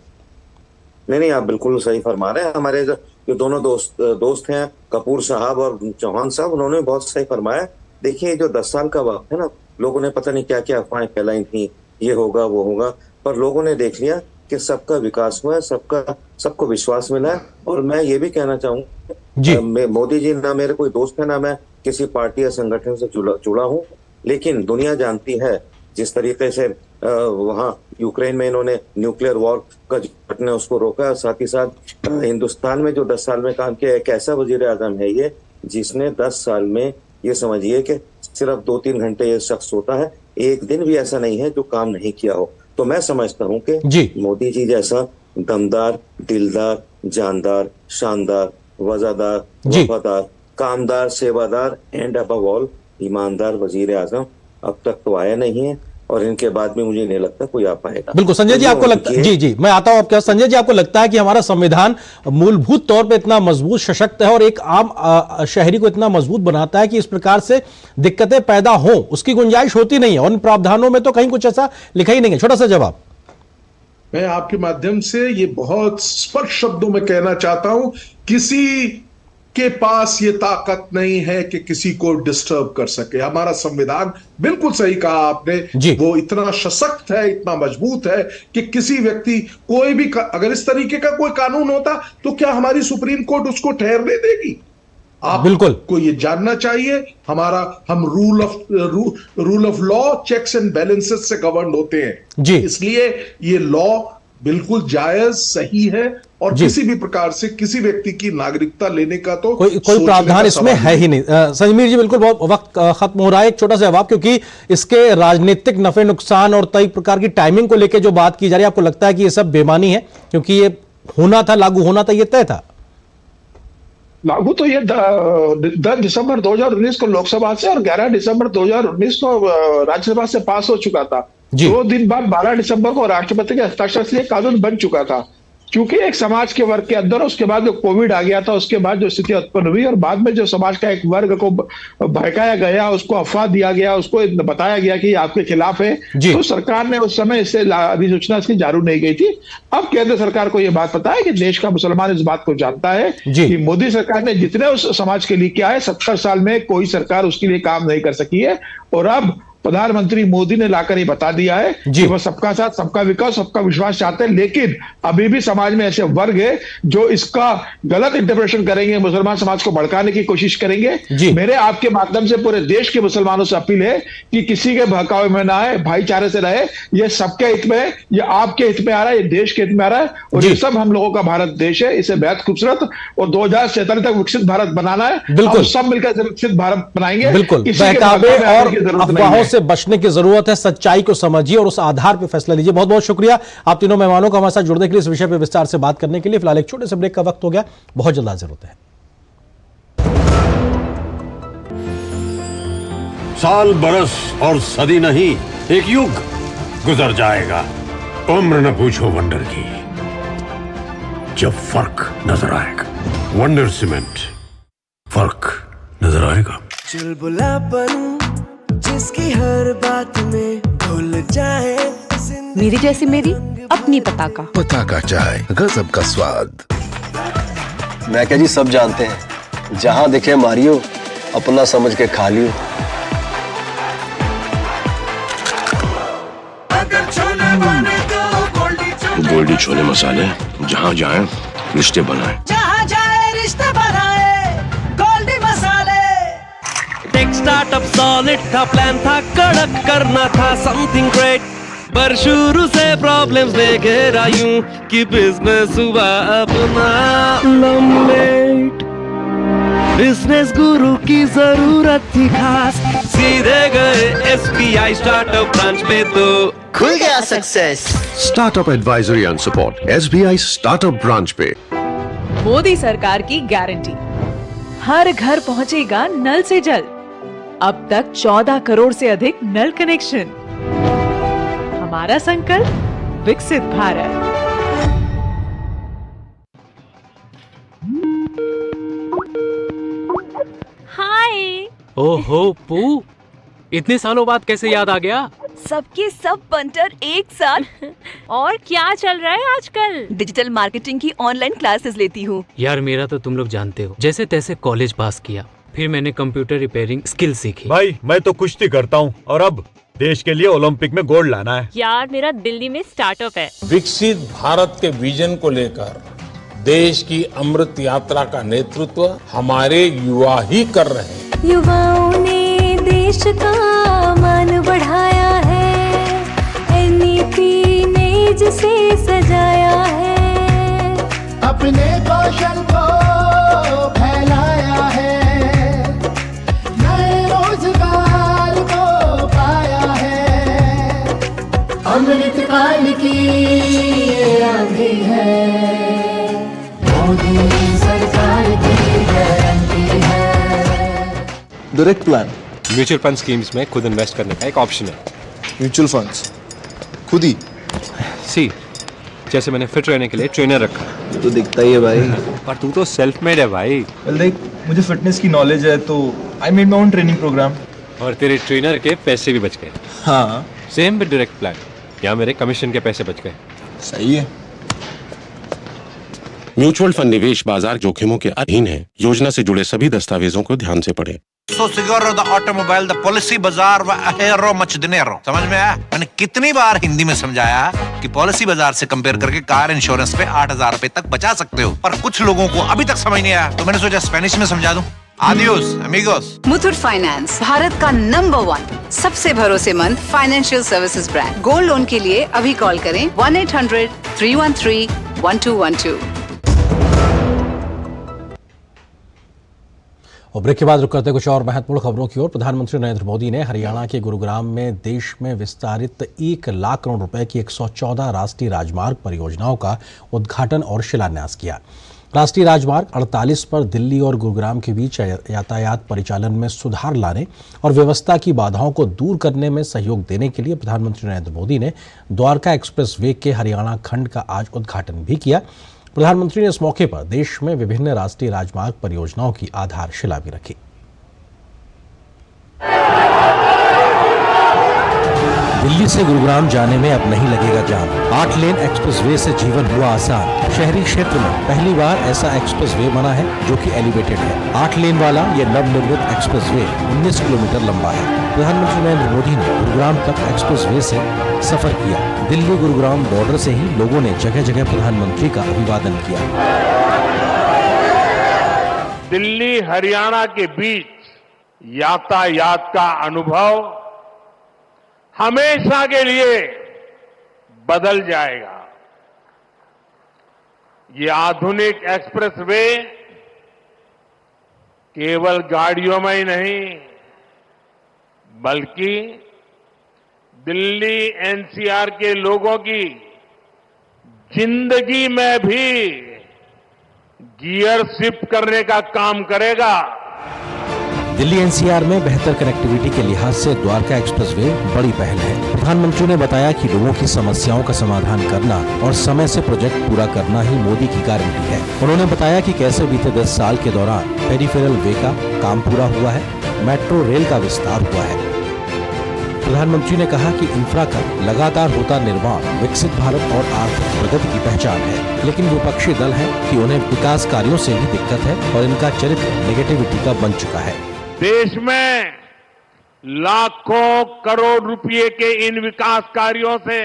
नहीं, आप बिल्कुल सही फरमा रहे हैं। हमारे जो दोनों दोस्त हैं, कपूर साहब और चौहान साहब, उन्होंने बहुत सही फरमाया। देखिए, जो 10 साल का वक्त है ना, लोगों ने पता नहीं क्या क्या अफवाहें फैलाई थी, ये होगा वो होगा, पर लोगों ने देख लिया कि सबका विकास हुआ है, सबको विश्वास मिला है। और मैं ये भी कहना चाहूंगा, मोदी जी ना मेरे कोई दोस्त है, ना मैं किसी पार्टी या संगठन से जुड़ा हूं, लेकिन दुनिया जानती है जिस तरीके से वहां यूक्रेन में इन्होंने न्यूक्लियर वॉर का घटना उसको रोका, साथ ही साथ हिंदुस्तान में जो 10 साल में काम किया, एक ऐसा वजीर आजम है ये जिसने 10 साल में, ये समझिए कि सिर्फ 2-3 घंटे ये शख्स होता है, एक दिन भी ऐसा नहीं है जो काम नहीं किया हो। तो मैं समझता हूं कि मोदी जी जैसा दमदार, दिलदार, जानदार, शानदार, वफादार, कामदार, सेवादार एंड अबव ऑल ईमानदार वजीर आजम अब तक तो आया नहीं है, और इनके बाद में मुझे नहीं लगता कोई आ पाएगा। बिल्कुल संजय जी, आपको लगता है, जी मैं आता हूं आपके पास। संजय जी, आपको लगता है कि हमारा संविधान मूलभूत तौर पे इतना मजबूत, सशक्त है और एक आम शहरी को इतना मजबूत बनाता है कि इस प्रकार से दिक्कतें पैदा हो उसकी गुंजाइश होती नहीं है, और इन प्रावधानों में तो कहीं कुछ ऐसा लिखा ही नहीं है? छोटा सा जवाब। मैं आपके माध्यम से ये बहुत स्पष्ट शब्दों में कहना चाहता हूं, किसी के पास ये ताकत नहीं है कि किसी को डिस्टर्ब कर सके। हमारा संविधान, बिल्कुल सही कहा आपने, वो इतना सशक्त है, इतना मजबूत है कि किसी व्यक्ति, कोई भी, अगर इस तरीके का कोई कानून होता तो क्या हमारी सुप्रीम कोर्ट उसको ठहरने देगी? आप बिल्कुल को ये जानना चाहिए, हम rule of law, checks and balances से गवर्न होते हैं, इसलिए ये लॉ बिल्कुल जायज, सही है, और किसी भी प्रकार से किसी व्यक्ति की नागरिकता लेने का तो कोई प्रावधान इसमें है ही नहीं। संजमीर जी, बिल्कुल, बहुत वक्त खत्म हो रहा है, एक छोटा सा जवाब, क्योंकि इसके राजनीतिक नफे नुकसान और कई प्रकार की टाइमिंग को लेकर जो बात की जा रही है, आपको लगता है कि ये सब बेमानी है? क्योंकि ये होना था, लागू होना था, ये तय था। लागू तो ये 10 दिसंबर 2019 को लोकसभा से और 11 दिसंबर 2019 को राज्यसभा से पास हो चुका था। 2 दिन बाद 12 दिसंबर को राष्ट्रपति के हस्ताक्षर से कानून बन चुका था। क्योंकि एक समाज के वर्ग के अंदर उसके बाद जो कोविड आ गया था, उसके बाद जो स्थिति उत्पन्न हुई, और बाद में जो समाज का एक वर्ग को भड़काया गया, उसको अफवाह दिया गया, उसको बताया गया कि आपके खिलाफ है, तो सरकार ने उस समय इससे अधिसूचना इसकी जारी नहीं गई थी। अब केंद्र सरकार को यह बात पता है कि देश का मुसलमान इस बात को जानता है कि मोदी सरकार ने जितने उस समाज के लिए किया है, 70 साल में कोई सरकार उसके लिए काम नहीं कर सकी है। और अब प्रधानमंत्री मोदी ने लाकर ये बता दिया है कि वो सबका साथ, सबका विकास, सबका विश्वास चाहते हैं, लेकिन अभी भी समाज में ऐसे वर्ग है जो इसका गलत इंटरप्रिटेशन करेंगे, मुसलमान समाज को भड़काने की कोशिश करेंगे। मेरे आपके माध्यम से पूरे देश के मुसलमानों से अपील है कि किसी के बहकावे में ना आए, भाईचारे से रहे। ये सबके हित में है, ये आपके हित में आ रहा है, ये देश के हित में आ रहा है, और ये सब हम लोगों का भारत देश है। इसे बेहद खूबसूरत और 2047 तक विकसित भारत बनाना है। बिल्कुल, सब मिलकर विकसित भारत बनाएंगे। बिल्कुल, बहकावे और अफवाहों से बचने की जरूरत है, सच्चाई को समझिए और उस आधार पर फैसला लीजिए। बहुत बहुत शुक्रिया आप तीनों मेहमानों का हमारे साथ जुड़ने के लिए, इस विषय पर विस्तार से बात करने के लिए। फिलहाल एक छोटे से ब्रेक का वक्त हो गया, बहुत जल्द हाजिर होते हैं। साल, बरस और सदी नहीं, एक युग गुजर जाएगा, उम्र न पूछो वंडर की, जब फर्क नजर आएगा। वंडर सीमेंट, फर्क नजर आएगा। चुलबुलापन जिसकी हर बात में भूल जाए, मेरी जैसी मेरी अपनी पताका चाय, गजब का स्वाद। मैं क्या जी, सब जानते हैं, जहां दिखे मारियो, अपना समझ के खा लियो। अगर छोले बने तो गोल्डी गोल्डी छोले मसाले, जहाँ जाए रिश्ते बनाए। जहाँ जाए रिश्ते बनाए, गोल्डी मसाले। टेक स्टार्टअप सॉलिड था, प्लान था कड़क, करना था समथिंग ग्रेट, पर शुरू से प्रॉब्लम्स ने घेरा यूं कि बिजनेस हुआ अपना लंबेट। बिजनेस गुरु की जरूरत थी खास, सीधे गए SBI स्टार्टअप ब्रांच पे तो खुल गया success. Startup advisory and support SBI startup branch पे। मोदी सरकार की गारंटी, हर घर पहुंचेगा नल से जल। अब तक 14 करोड़ से अधिक नल कनेक्शन। हमारा संकल्प विकसित भारत। हाय। ओहो पू, इतने सालों बाद कैसे याद आ गया? सबके सब बंटर एक साथ। और क्या चल रहा है आजकल? डिजिटल मार्केटिंग की ऑनलाइन क्लासेस लेती हूँ। यार मेरा तो तुम लोग जानते हो, जैसे तैसे कॉलेज पास किया, फिर मैंने कंप्यूटर रिपेयरिंग स्किल सीखी। भाई मैं तो कुश्ती करता हूँ और अब देश के लिए ओलंपिक में गोल्ड लाना है। यार मेरा दिल्ली में स्टार्टअप है। विकसित भारत के विजन को लेकर देश की अमृत यात्रा का नेतृत्व हमारे युवा ही कर रहे हैं। युवाओं ने देश का मान बढ़ाया है, NEP ने जिसे सजाया है, अपने कौशल को फैलाया है, नए रोजगार को पाया है, अमृत काल की ये आंधी है, मोदी सरकार की गारंटी है। Direct plan mutual fund schemes में खुद इन्वेस्ट करने का एक ऑप्शन है। म्यूचुअल फंड्स खुद ही? सी, जैसे मैंने फिट रहने के लिए ट्रेनर रखा है। तो दिखता ही है भाई। पर तू तो सेल्फ मेड है भाई। देख, मुझे फिटनेस की नॉलेज है तो I made my own training program. और तेरे ट्रेनर के पैसे भी बच गए। हाँ, सेम विद डायरेक्ट प्लान, यहाँ मेरे कमीशन के पैसे बच गए। सही है। म्यूचुअल फंड निवेश बाजार जोखिमों के अधीन है। योजना से जुड़े सभी दस्तावेजों को ध्यान से पढ़ें। So Seguro the automobile, the policy बाजार व अहेरो मच दिनेरो। समझ में आया? मैंने कितनी बार हिंदी में समझाया कि पॉलिसी बाजार से कंपेयर करके कार इंश्योरेंस पे 8,000 रुपए तक बचा सकते हो, पर कुछ लोगों को अभी तक समझ नहीं आया, तो मैंने सोचा स्पेनिश में समझा दूं। Adios, amigos। Muthoot finance, Bharat का नंबर 1 सबसे भरोसेमंद financial services brand. Gold loan के लिए अभी कॉल करें 1-800-313-1212। और ब्रेक के बाद रुक करते कुछ और महत्वपूर्ण खबरों की ओर। प्रधानमंत्री नरेंद्र मोदी ने हरियाणा के गुरुग्राम में देश में विस्तारित 1 लाख करोड़ रुपए की 114 राष्ट्रीय राजमार्ग परियोजनाओं का उद्घाटन और शिलान्यास किया। राष्ट्रीय राजमार्ग 48 पर दिल्ली और गुरुग्राम के बीच यातायात परिचालन में सुधार लाने और व्यवस्था की बाधाओं को दूर करने में सहयोग देने के लिए प्रधानमंत्री नरेंद्र मोदी ने द्वारका एक्सप्रेस वे के हरियाणा खंड का आज उद्घाटन भी किया। प्रधानमंत्री ने इस मौके पर देश में विभिन्न राष्ट्रीय राजमार्ग परियोजनाओं की आधारशिला भी रखी। दिल्ली से गुरुग्राम जाने में अब नहीं लगेगा जाम। 8 लेन एक्सप्रेसवे से जीवन हुआ आसान। शहरी क्षेत्र में पहली बार ऐसा एक्सप्रेसवे बना है जो कि एलिवेटेड है। 8 लेन वाला ये नवनिर्मित एक्सप्रेसवे 19 किलोमीटर लंबा है। प्रधानमंत्री नरेंद्र मोदी ने गुरुग्राम तक एक्सप्रेसवे से सफर किया। दिल्ली गुरुग्राम बॉर्डर से ही लोगों ने जगह जगह प्रधानमंत्री का अभिवादन किया। दिल्ली हरियाणा के बीच यातायात का अनुभव हमेशा के लिए बदल जाएगा। ये आधुनिक एक्सप्रेसवे केवल गाड़ियों में ही नहीं, बल्कि दिल्ली NCR के लोगों की जिंदगी में भी गियर शिफ्ट करने का काम करेगा। दिल्ली NCR में बेहतर कनेक्टिविटी के लिहाज से द्वारका एक्सप्रेसवे बड़ी पहल है। प्रधानमंत्री ने बताया कि लोगों की समस्याओं का समाधान करना और समय से प्रोजेक्ट पूरा करना ही मोदी की गारंटी है। उन्होंने बताया कि कैसे बीते 10 साल के दौरान पेरिफेरल वे का काम पूरा हुआ है, मेट्रो रेल का विस्तार हुआ है। प्रधानमंत्री ने कहा कि इंफ्रा का लगातार होता निर्माण विकसित भारत और आर्थिक प्रगति की पहचान है, लेकिन विपक्षी दल हैं कि उन्हें विकास कार्यों से भी दिक्कत है और इनका चरित्र नेगेटिविटी का बन चुका है। देश में लाखों करोड़ रुपए के इन विकास कार्यों से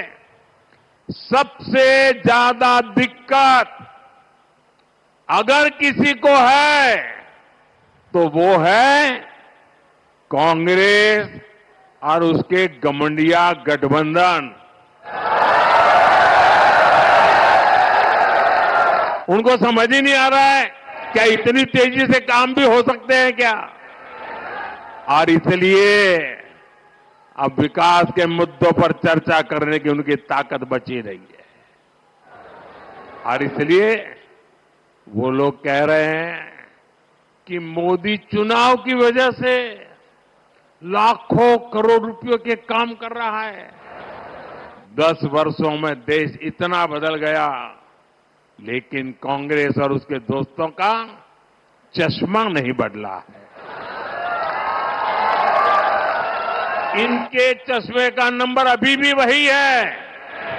सबसे ज्यादा दिक्कत अगर किसी को है तो वो है कांग्रेस और उसके गमंडिया गठबंधन। उनको समझ ही नहीं आ रहा है क्या इतनी तेजी से काम भी हो सकते हैं क्या। और इसलिए अब विकास के मुद्दों पर चर्चा करने की उनकी ताकत बची रही है। और इसलिए वो लोग कह रहे हैं कि मोदी चुनाव की वजह से लाखों करोड़ रुपयों के काम कर रहा है। 10 वर्षों में देश इतना बदल गया, लेकिन कांग्रेस और उसके दोस्तों का चश्मा नहीं बदला है। इनके चश्मे का नंबर अभी भी वही है,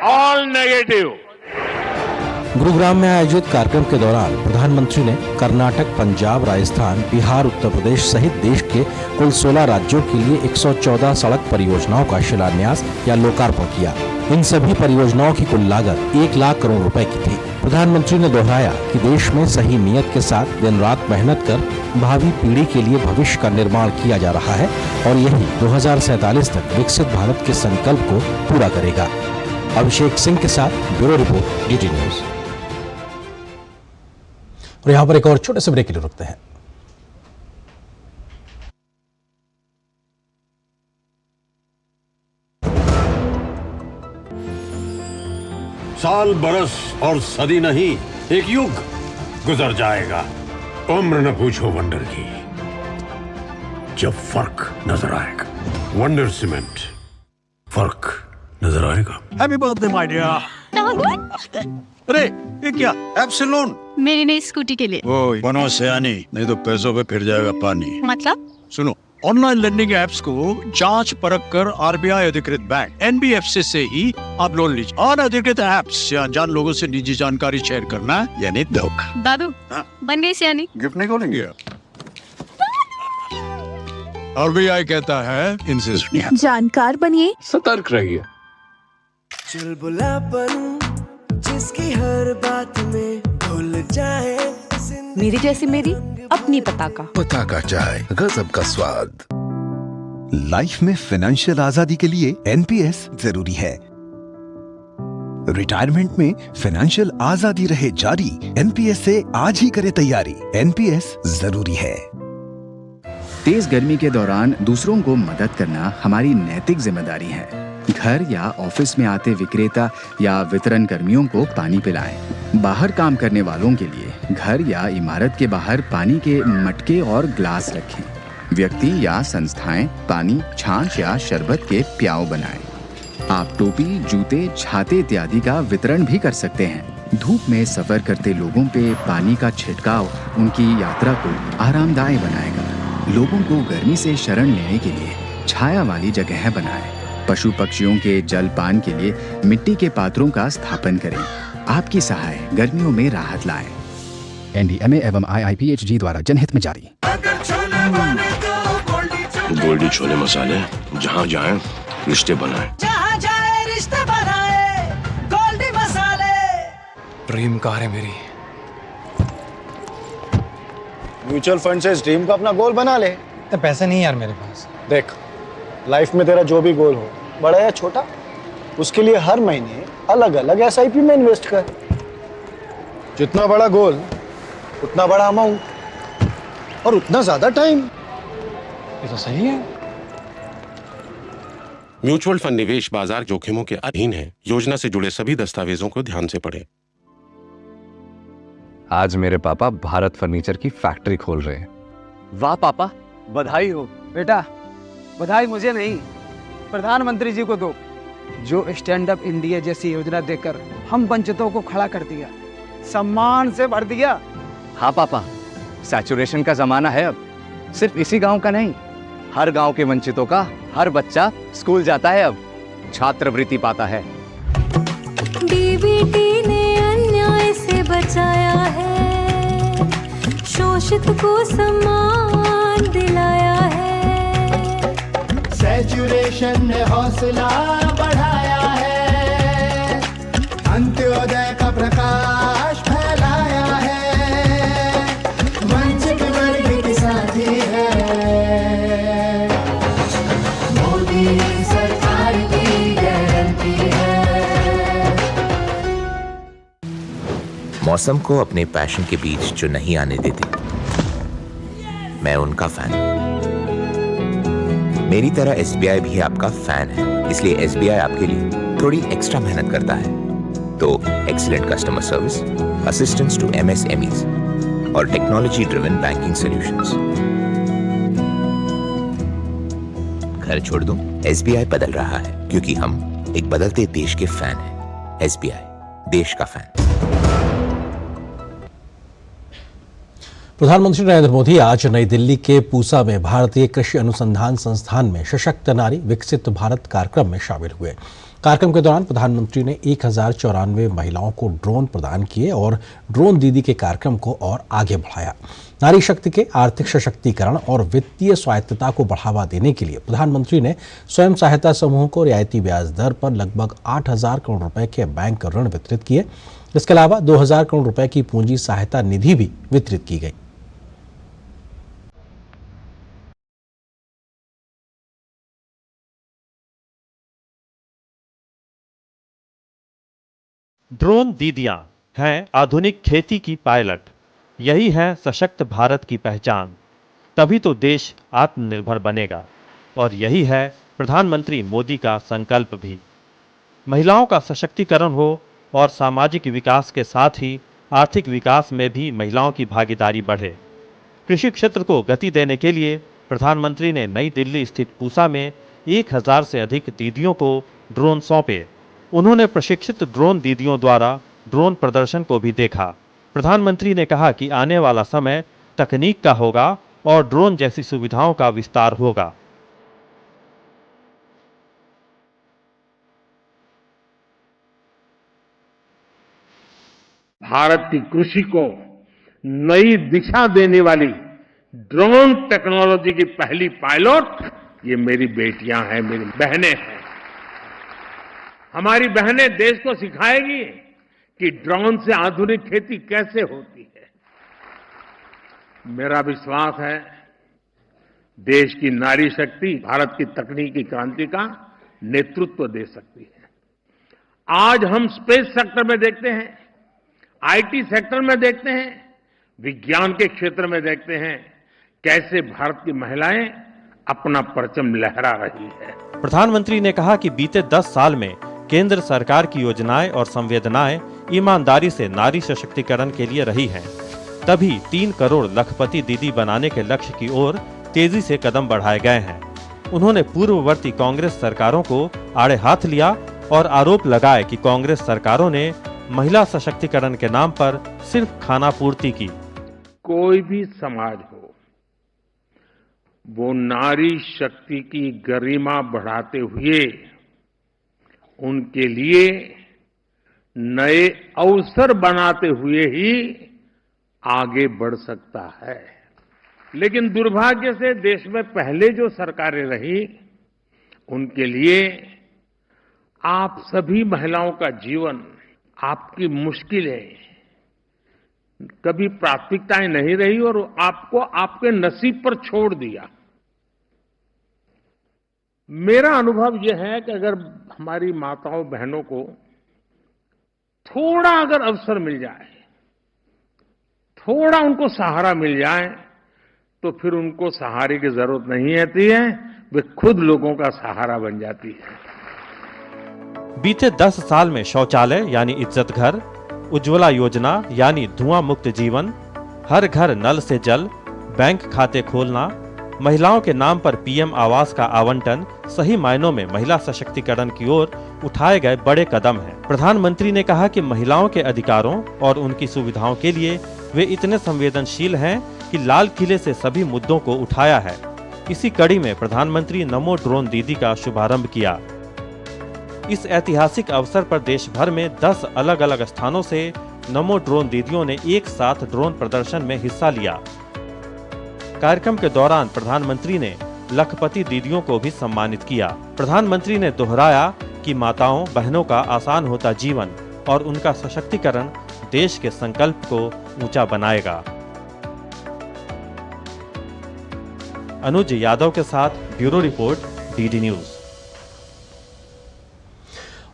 ऑल नेगेटिव। गुरुग्राम में आयोजित कार्यक्रम के दौरान प्रधानमंत्री ने कर्नाटक, पंजाब, राजस्थान, बिहार, उत्तर प्रदेश सहित देश के कुल 16 राज्यों के लिए 114 सड़क परियोजनाओं का शिलान्यास या लोकार्पण किया। इन सभी परियोजनाओं की कुल लागत 1 लाख करोड़ रुपए की थी। प्रधानमंत्री ने दोहराया कि देश में सही नियत के साथ दिन रात मेहनत कर भावी पीढ़ी के लिए भविष्य का निर्माण किया जा रहा है और यही 2047 तक विकसित भारत के संकल्प को पूरा करेगा। अभिषेक सिंह के साथ ब्यूरो रिपोर्ट, डीडी न्यूज। और यहाँ पर एक और छोटे से ब्रेक के लिए रुकते हैं। साल, बरस और सदी नहीं, एक युग गुजर जाएगा। उम्र न पूछो वंडर की, जब फर्क नजर आएगा। वंडर सीमेंट, फर्क नजर आएगा। Happy birthday my dear. अरे ये क्या? एप्सिलॉन मेरी नई स्कूटी के लिए। ओए बनो सियानी, नहीं तो पैसों पे फिर जाएगा पानी। मतलब? सुनो, ऑनलाइन लर्निंग एप्स को जांच परख कर आरबीआई अधिकृत बैंक एनबीएफसी से ही आप लोन लीजिए। और अधिकृत ऐप्स या अनजान लोगों से निजी जानकारी शेयर करना यानी धोखा। दादू बन गई सियानी। गिफ्ट नहीं खोलेंगे? आरबीआई कहता है इनसे सुनिए, जानकार बनिए, सतर्क रहिए। चुलबुलापन जिसकी हर बात में भूल जाए। मेरी जैसी मेरी अपनी पता का चाय, गजब का स्वाद। लाइफ में फाइनेंशियल आजादी के लिए एनपीएस जरूरी है। रिटायरमेंट में फाइनेंशियल आजादी रहे जारी, एनपीएस से आज ही करे तैयारी। एनपीएस जरूरी है। तेज गर्मी के दौरान दूसरों को मदद करना हमारी नैतिक जिम्मेदारी है। घर या ऑफिस में आते विक्रेता या वितरण कर्मियों को पानी पिलाएं। बाहर काम करने वालों के लिए घर या इमारत के बाहर पानी के मटके और ग्लास रखें। व्यक्ति या संस्थाएं पानी, छाछ या शरबत के प्याव बनाएं। आप टोपी, जूते, छाते इत्यादि का वितरण भी कर सकते हैं। धूप में सफर करते लोगों पे पानी का छिड़काव उनकी यात्रा को आरामदायक बनाएगा। लोगों को गर्मी से शरण लेने के लिए छाया वाली जगह बनाएं। पशु पक्षियों के जल पान के लिए मिट्टी के पात्रों का स्थापन करें। आपकी सहाय गर्मियों में राहत लाए। एनडीएमए एवं आईआईपीएचजी द्वारा जनहित में जारी। गोल्डी छोले मसाले, जहाँ जाए रिश्ते बनाए। जहाँ जाए रिश्ते बनाए, गोल्डी मसाले। ड्रीम कार है मेरी। म्यूचुअल फंड से इस ड्रीम को अपना गोल बना ले। तो पैसे नहीं यार मेरे पास। देख, लाइफ में तेरा जो भी गोल हो, बड़ा या छोटा, उसके लिए हर महीने अलग अलग एसआईपी में इन्वेस्ट कर। जितना बड़ा गोल उतना बड़ा अमाउंट और उतना ज्यादा टाइम। ये तो सही है। म्यूचुअल फंड निवेश बाजार जोखिमों के अधीन है। योजना से जुड़े सभी दस्तावेजों को ध्यान से पढ़ें। आज मेरे पापा भारत फर्नीचर की फैक्ट्री खोल रहे हैं। वाह पापा, बधाई हो। बेटा, बधाई मुझे नहीं, प्रधानमंत्री जी को दो, जो स्टैंड अप इंडिया जैसी योजना देकर हम वंचितों को खड़ा कर दिया, सम्मान से भर दिया। हाँ पापा, सैचुरेशन का जमाना है अब। सिर्फ इसी गांव का नहीं, हर गांव के वंचितों का हर बच्चा स्कूल जाता है, अब छात्रवृत्ति पाता है। डीबीटी ने अन्याय से बचाया है, शोषित को सम्मान दिलाया है। सैचुरेशन ने हौसला बढ़ाया है, सूर्योदय का प्रकाश फैलाया है, वंचित वर्ग के साथी है, मोदी सरकार की गारंटी है। मौसम को अपने पैशन के बीच जो नहीं आने देते, मैं उनका फैन हूं। मेरी तरह SBI भी आपका फैन है, इसलिए SBI आपके लिए थोड़ी एक्स्ट्रा मेहनत करता है। तो excellent customer service, assistance to MSMEs और टेक्नोलॉजी ड्रिवन बैंकिंग सॉल्यूशंस। घर छोड़ दूं, SBI बदल रहा है क्योंकि हम एक बदलते देश के फैन हैं। SBI, देश का फैन। प्रधानमंत्री नरेंद्र मोदी आज नई दिल्ली के पूसा में भारतीय कृषि अनुसंधान संस्थान में सशक्त नारी विकसित भारत कार्यक्रम में शामिल हुए। कार्यक्रम के दौरान प्रधानमंत्री ने 1094 महिलाओं को ड्रोन प्रदान किए और ड्रोन दीदी के कार्यक्रम को और आगे बढ़ाया। नारी शक्ति के आर्थिक सशक्तिकरण और वित्तीय स्वायत्तता को बढ़ावा देने के लिए प्रधानमंत्री ने स्वयं सहायता समूहों को रियायती ब्याज दर पर लगभग 8,000 करोड़ रुपए के बैंक ऋण वितरित किए। इसके अलावा 2,000 करोड़ रुपए की पूंजी सहायता निधि भी वितरित की गई। ड्रोन दीदियां हैं आधुनिक खेती की पायलट। यही है सशक्त भारत की पहचान। तभी तो देश आत्मनिर्भर बनेगा और यही है प्रधानमंत्री मोदी का संकल्प भी। महिलाओं का सशक्तिकरण हो और सामाजिक विकास के साथ ही आर्थिक विकास में भी महिलाओं की भागीदारी बढ़े। कृषि क्षेत्र को गति देने के लिए प्रधानमंत्री ने नई दिल्ली स्थित पूसा में 1000 से अधिक दीदियों को ड्रोन सौंपे। उन्होंने प्रशिक्षित ड्रोन दीदियों द्वारा ड्रोन प्रदर्शन को भी देखा। प्रधानमंत्री ने कहा कि आने वाला समय तकनीक का होगा और ड्रोन जैसी सुविधाओं का विस्तार होगा। भारत की कृषि को नई दिशा देने वाली ड्रोन टेक्नोलॉजी की पहली पायलट ये मेरी बेटियां हैं, मेरी बहनें हैं। हमारी बहनें देश को सिखाएगी कि ड्रोन से आधुनिक खेती कैसे होती है। मेरा विश्वास है देश की नारी शक्ति भारत की तकनीकी क्रांति का नेतृत्व दे सकती है। आज हम स्पेस सेक्टर में देखते हैं, IT सेक्टर में देखते हैं, विज्ञान के क्षेत्र में देखते हैं कैसे भारत की महिलाएं अपना परचम लहरा रही है। प्रधानमंत्री ने कहा कि बीते 10 साल में केंद्र सरकार की योजनाएं और संवेदनाएं ईमानदारी से नारी सशक्तिकरण के लिए रही हैं। तभी 3 करोड़ लखपति दीदी बनाने के लक्ष्य की ओर तेजी से कदम बढ़ाए गए हैं। उन्होंने पूर्ववर्ती कांग्रेस सरकारों को आड़े हाथ लिया और आरोप लगाए कि कांग्रेस सरकारों ने महिला सशक्तिकरण के नाम पर सिर्फ खाना पूर्ति की। कोई भी समाज हो, वो नारी शक्ति की गरिमा बढ़ाते हुए उनके लिए नए अवसर बनाते हुए ही आगे बढ़ सकता है। लेकिन दुर्भाग्य से देश में पहले जो सरकारें रही, उनके लिए आप सभी महिलाओं का जीवन, आपकी मुश्किलें कभी प्राथमिकताएं नहीं रही और आपको आपके नसीब पर छोड़ दिया। मेरा अनुभव यह है कि अगर हमारी माताओं बहनों को थोड़ा अगर अवसर मिल जाए, थोड़ा उनको सहारा मिल जाए, तो फिर उनको सहारे की जरूरत नहीं रहती है, वे खुद लोगों का सहारा बन जाती है। बीते 10 साल में शौचालय यानी इज्जत घर, उज्ज्वला योजना यानी धुआं मुक्त जीवन, हर घर नल से जल, बैंक खाते खोलना, महिलाओं के नाम पर PM आवास का आवंटन सही मायनों में महिला सशक्तिकरण की ओर उठाए गए बड़े कदम हैं। प्रधानमंत्री ने कहा कि महिलाओं के अधिकारों और उनकी सुविधाओं के लिए वे इतने संवेदनशील हैं कि लाल किले से सभी मुद्दों को उठाया है। इसी कड़ी में प्रधानमंत्री नमो ड्रोन दीदी का शुभारंभ किया। इस ऐतिहासिक अवसर पर देश भर में 10 अलग अलग स्थानों से नमो ड्रोन दीदियों ने एक साथ ड्रोन प्रदर्शन में हिस्सा लिया। कार्यक्रम के दौरान प्रधानमंत्री ने लखपति दीदियों को भी सम्मानित किया। प्रधानमंत्री ने दोहराया कि माताओं बहनों का आसान होता जीवन और उनका सशक्तिकरण देश के संकल्प को ऊंचा बनाएगा। अनुज यादव के साथ ब्यूरो रिपोर्ट, डीडी न्यूज।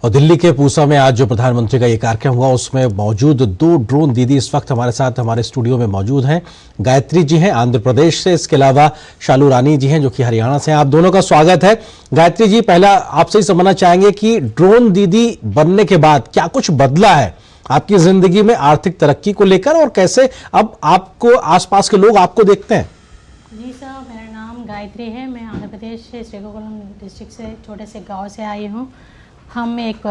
और दिल्ली के पूसा में आज जो प्रधानमंत्री का ये कार्यक्रम हुआ उसमें मौजूद 2 ड्रोन दीदी इस वक्त हमारे साथ हमारे स्टूडियो में मौजूद हैं। गायत्री जी हैं आंध्र प्रदेश से, इसके अलावा शालू रानी जी हैं जो कि हरियाणा से हैं। आप दोनों का स्वागत है। गायत्री जी, पहला आपसे ही समझना चाहेंगे कि ड्रोन दीदी बनने के बाद क्या कुछ बदला है आपकी जिंदगी में आर्थिक तरक्की को लेकर, और कैसे अब आपको आसपास के लोग आपको देखते हैं? जी सर, मेरा नाम गायत्री है। मैं आंध्र प्रदेश से श्रीकाकुलम डिस्ट्रिक्ट से छोटे से गांव से आई हूँ। हम एक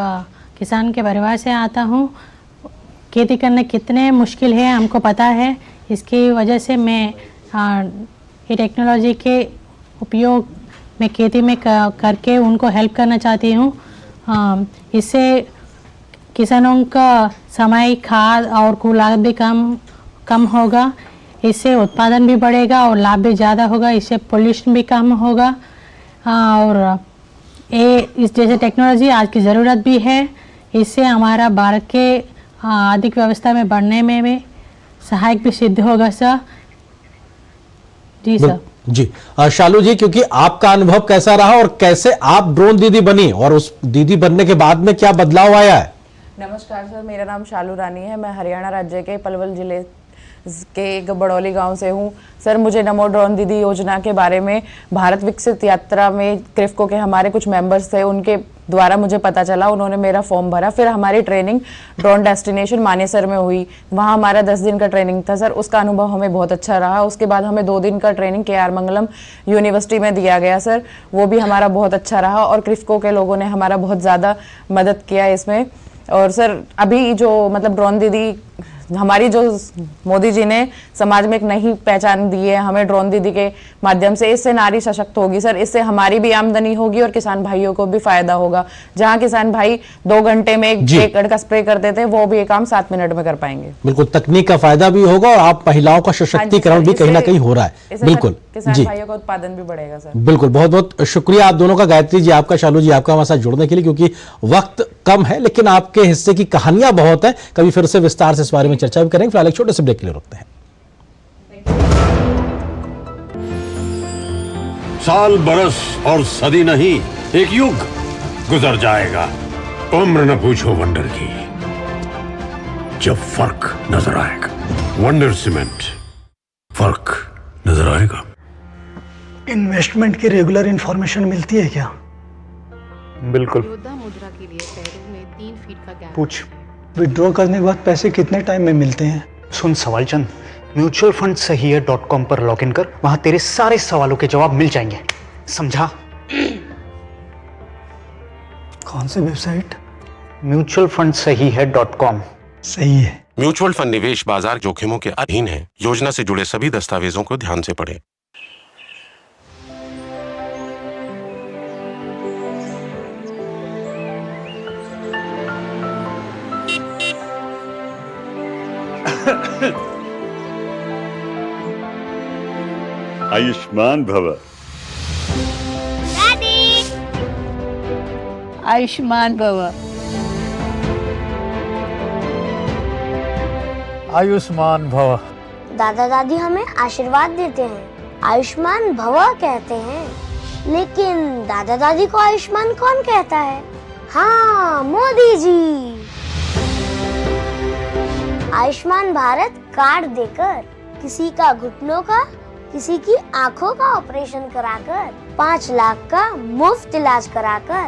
किसान के परिवार से आता हूँ। खेती करना कितने मुश्किल है हमको पता है। इसकी वजह से मैं ये टेक्नोलॉजी के उपयोग मैं खेती में करके उनको हेल्प करना चाहती हूँ। इससे किसानों का समय, खाद और कुल लागत भी कम होगा। इससे उत्पादन भी बढ़ेगा और लाभ भी ज़्यादा होगा। इससे पोल्यूशन भी कम होगा और इस जैसे टेक्नोलॉजी आज की ज़रूरत भी है। इससे हमारा भारत के आर्थिक व्यवस्था में बढ़ने में भी सहायक भी सिद्ध होगा सर। जी सर। जी शालू जी, क्योंकि आपका अनुभव कैसा रहा और कैसे आप ड्रोन दीदी बनी और उस दीदी बनने के बाद में क्या बदलाव आया है? नमस्कार सर, मेरा नाम शालू रानी है। मैं हरियाणा राज्य के पलवल जिले के एक बड़ौली गांव से हूं। सर, मुझे नमो ड्रोन दीदी योजना के बारे में भारत विकसित यात्रा में क्रिफ्को के हमारे कुछ मेंबर्स थे, उनके द्वारा मुझे पता चला। उन्होंने मेरा फॉर्म भरा। फिर हमारी ट्रेनिंग ड्रोन डेस्टिनेशन मानेसर में हुई। वहाँ हमारा 10 दिन का ट्रेनिंग था सर। उसका अनुभव हमें बहुत अच्छा रहा। उसके बाद हमें 2 दिन का ट्रेनिंग KR मंगलम यूनिवर्सिटी में दिया गया सर। वो भी हमारा बहुत अच्छा रहा और क्रिफ्को के लोगों ने हमारा बहुत ज़्यादा मदद किया इसमें। और सर, अभी जो मतलब ड्रोन दीदी हमारी जो मोदी जी ने समाज में एक नई पहचान दी है हमें ड्रोन दीदी के माध्यम से, इससे नारी सशक्त होगी सर। इससे हमारी भी आमदनी होगी और किसान भाइयों को भी फायदा होगा। जहां किसान भाई 2 घंटे में 1 एकड़ का स्प्रे करते थे, वो भी ये काम 7 मिनट में कर पाएंगे। बिल्कुल, तकनीक का फायदा भी होगा और आप महिलाओं का सशक्तिकरण भी कहीं ना कहीं हो रहा है। बिल्कुल, किसान भाइयों का उत्पादन भी बढ़ेगा सर। बिल्कुल, बहुत बहुत शुक्रिया आप दोनों का, गायत्री जी आपका, शालू जी आपका हमारे साथ जुड़ने के लिए, क्योंकि वक्त कम है लेकिन आपके हिस्से की कहानियां बहुत है। कभी फिर से विस्तार से इस बारे में चर्चा भी करेंगे। फिलहाल एक छोटे से ब्रेक के लिए रुकते हैं। साल, बरस और सदी नहीं, एक युग गुजर जाएगा। उम्र न पूछो वंडर की, जब फर्क नजर आएगा। वंडर सीमेंट, फर्क नजर आएगा। इन्वेस्टमेंट की रेगुलर इंफॉर्मेशन मिलती है क्या? बिल्कुल। मुद्रा के लिए पैरों में 3 फीट का गैप। पूछ, विड्रॉ करने के बाद पैसे कितने टाइम में मिलते हैं? सुन सवालचंद, म्यूचुअल फंड सही है .com पर लॉगिन कर। वहां तेरे सारे सवालों के जवाब मिल जाएंगे, समझा? कौन सी वेबसाइट? म्यूचुअल फंड सही है .com। सही है। म्यूचुअल फंड निवेश बाजार जोखिमों के अधीन है। योजना से जुड़े सभी दस्तावेजों को ध्यान से पढ़ें। आयुष्मान भव। आयुष्मान भव। आयुष्मान भव। दादा दादी हमें आशीर्वाद देते हैं, आयुष्मान भव कहते हैं। लेकिन दादा दादी को आयुष्मान कौन कहता है? हाँ, मोदी जी। आयुष्मान भारत कार्ड देकर किसी का घुटनों का, किसी की आंखों का ऑपरेशन कराकर 5 लाख का मुफ्त इलाज कराकर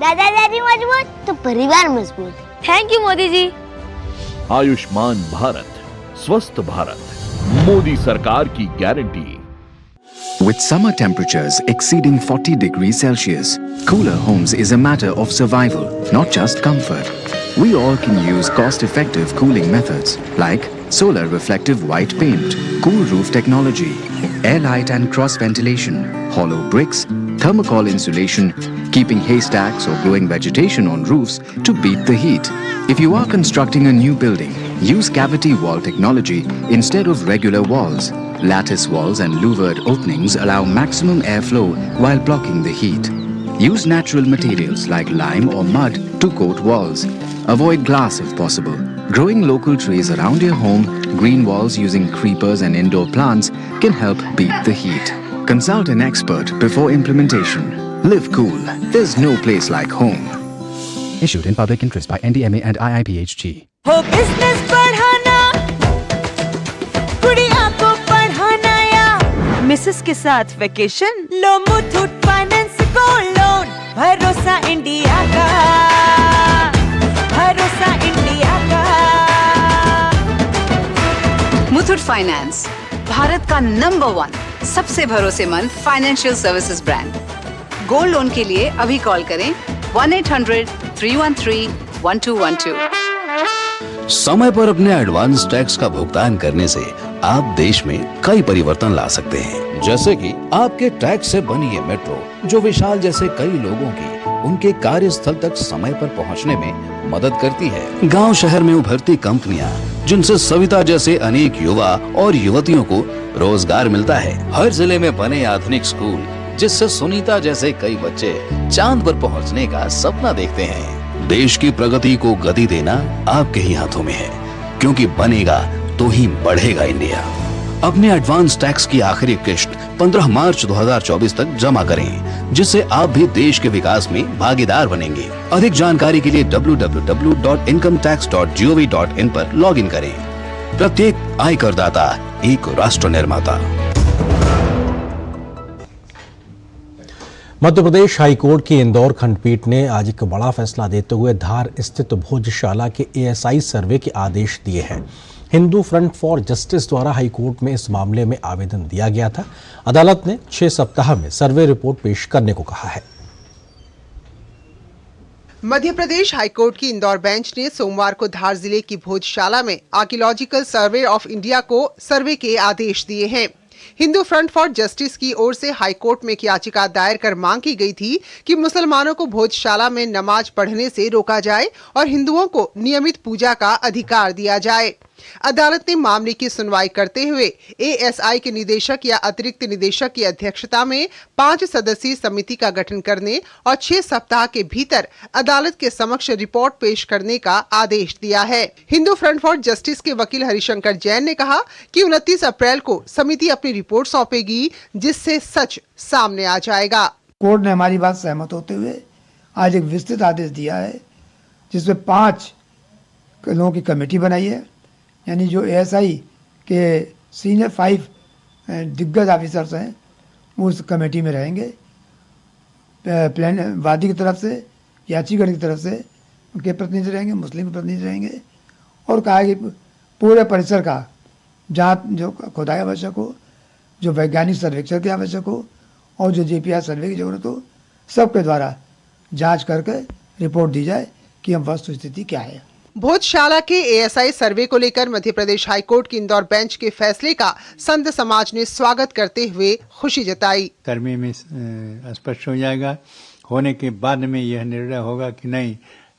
दादा दादी मजबूत तो परिवार मजबूत। Thank you Modi ji. आयुष्मान भारत, स्वस्थ भारत, मोदी सरकार की guarantee. With summer temperatures exceeding 40 degrees Celsius, cooler homes is a matter of survival, not just comfort. We all can use cost-effective cooling methods like solar reflective white paint, cool roof technology, airlight and cross ventilation, hollow bricks, thermocol insulation, keeping haystacks or growing vegetation on roofs to beat the heat. If you are constructing a new building, use cavity wall technology instead of regular walls. Lattice walls and louvered openings allow maximum airflow while blocking the heat. Use natural materials like lime or mud to coat walls. Avoid glass if possible. Growing local trees around your home, green walls using creepers and indoor plants can help beat the heat. Consult an expert before implementation. Live cool. There's no place like home. Issued in public interest by NDMA and IIPHG. हो business बढ़ाना, गुड़िया को पढ़ाना या Mrs के साथ vacation, लो Muthoot finance gold loan, भरोसा India का, भरोसा इंडिया का। मुथूट फाइनेंस, भारत का नंबर 1 सबसे भरोसेमंद financial services brand. Gold loan के लिए अभी कॉल करें 1-800-313-1212। समय पर अपने एडवांस टैक्स का भुगतान करने से आप देश में कई परिवर्तन ला सकते हैं, जैसे कि आपके टैक्स से बनी ये मेट्रो जो विशाल जैसे कई लोगों की उनके कार्यस्थल तक समय पर पहुंचने में मदद करती है। गांव शहर में उभरती कंपनियां जिनसे सविता जैसे अनेक युवा और युवतियों को रोजगार मिलता है। हर जिले में बने आधुनिक स्कूल जिससे सुनीता जैसे कई बच्चे चांद पर पहुंचने का सपना देखते हैं। देश की प्रगति को गति देना आपके ही हाथों में है, क्योंकि बनेगा तो ही बढ़ेगा इंडिया। अपने एडवांस टैक्स की आखिरी किश्त 15 मार्च 2024 तक जमा करें, जिससे आप भी देश के विकास में भागीदार बनेंगे। अधिक जानकारी के लिए www.incometax.gov.in पर लॉगिन करें। प्रत्येक आयकरदाता एक राष्ट्र निर्माता। मध्य प्रदेश हाईकोर्ट की इंदौर खंडपीठ ने आज एक बड़ा फैसला देते हुए धार स्थित भोजशाला के ASI सर्वे के आदेश दिए हैं। हिंदू फ्रंट फॉर जस्टिस द्वारा हाईकोर्ट में इस मामले में आवेदन दिया गया था। अदालत ने 6 सप्ताह में सर्वे रिपोर्ट पेश करने को कहा है। मध्य प्रदेश हाईकोर्ट की इंदौर बेंच ने सोमवार को धार जिले की भोजशाला में आर्कियोलॉजिकल सर्वे ऑफ इंडिया को सर्वे के आदेश दिए हैं। हिंदू फ्रंट फॉर जस्टिस की ओर से हाईकोर्ट में एक याचिका दायर कर मांग की गई थी कि मुसलमानों को भोजशाला में नमाज पढ़ने से रोका जाए और हिंदुओं को नियमित पूजा का अधिकार दिया जाए। अदालत ने मामले की सुनवाई करते हुए ASI के निदेशक या अतिरिक्त निदेशक की अध्यक्षता में 5 सदस्यीय समिति का गठन करने और 6 सप्ताह के भीतर अदालत के समक्ष रिपोर्ट पेश करने का आदेश दिया है। हिंदू फ्रंट फॉर जस्टिस के वकील हरिशंकर जैन ने कहा कि 29 अप्रैल को समिति अपनी रिपोर्ट सौंपेगी, जिससे सच सामने आ जाएगा। कोर्ट ने हमारी बात सहमत होते हुए आज एक विस्तृत आदेश दिया है, जिसमें 5 लोगों की कमेटी बनाई है, यानी जो ASI के सीनियर 5 दिग्गज ऑफिसर्स हैं वो उस कमेटी में रहेंगे। प्लान वादी की तरफ से, याचिका की तरफ से उनके प्रतिनिधि रहेंगे, मुस्लिम प्रतिनिधि रहेंगे, और कहा है कि पूरे परिसर का जहाँ जो खुदाई आवश्यक हो, जो वैज्ञानिक सर्वेक्षण की आवश्यक हो और जो JPR सर्वे की जरूरत हो, सबके द्वारा जांच करके रिपोर्ट दी जाए कि हम वस्तु स्थिति क्या है। भोजशाला के ASI सर्वे को लेकर मध्य प्रदेश हाईकोर्ट की इंदौर बेंच के फैसले का संत समाज ने स्वागत करते हुए खुशी जताई। सर्वे में स्पष्ट हो जाएगा, होने के बाद में यह निर्णय होगा कि नहीं,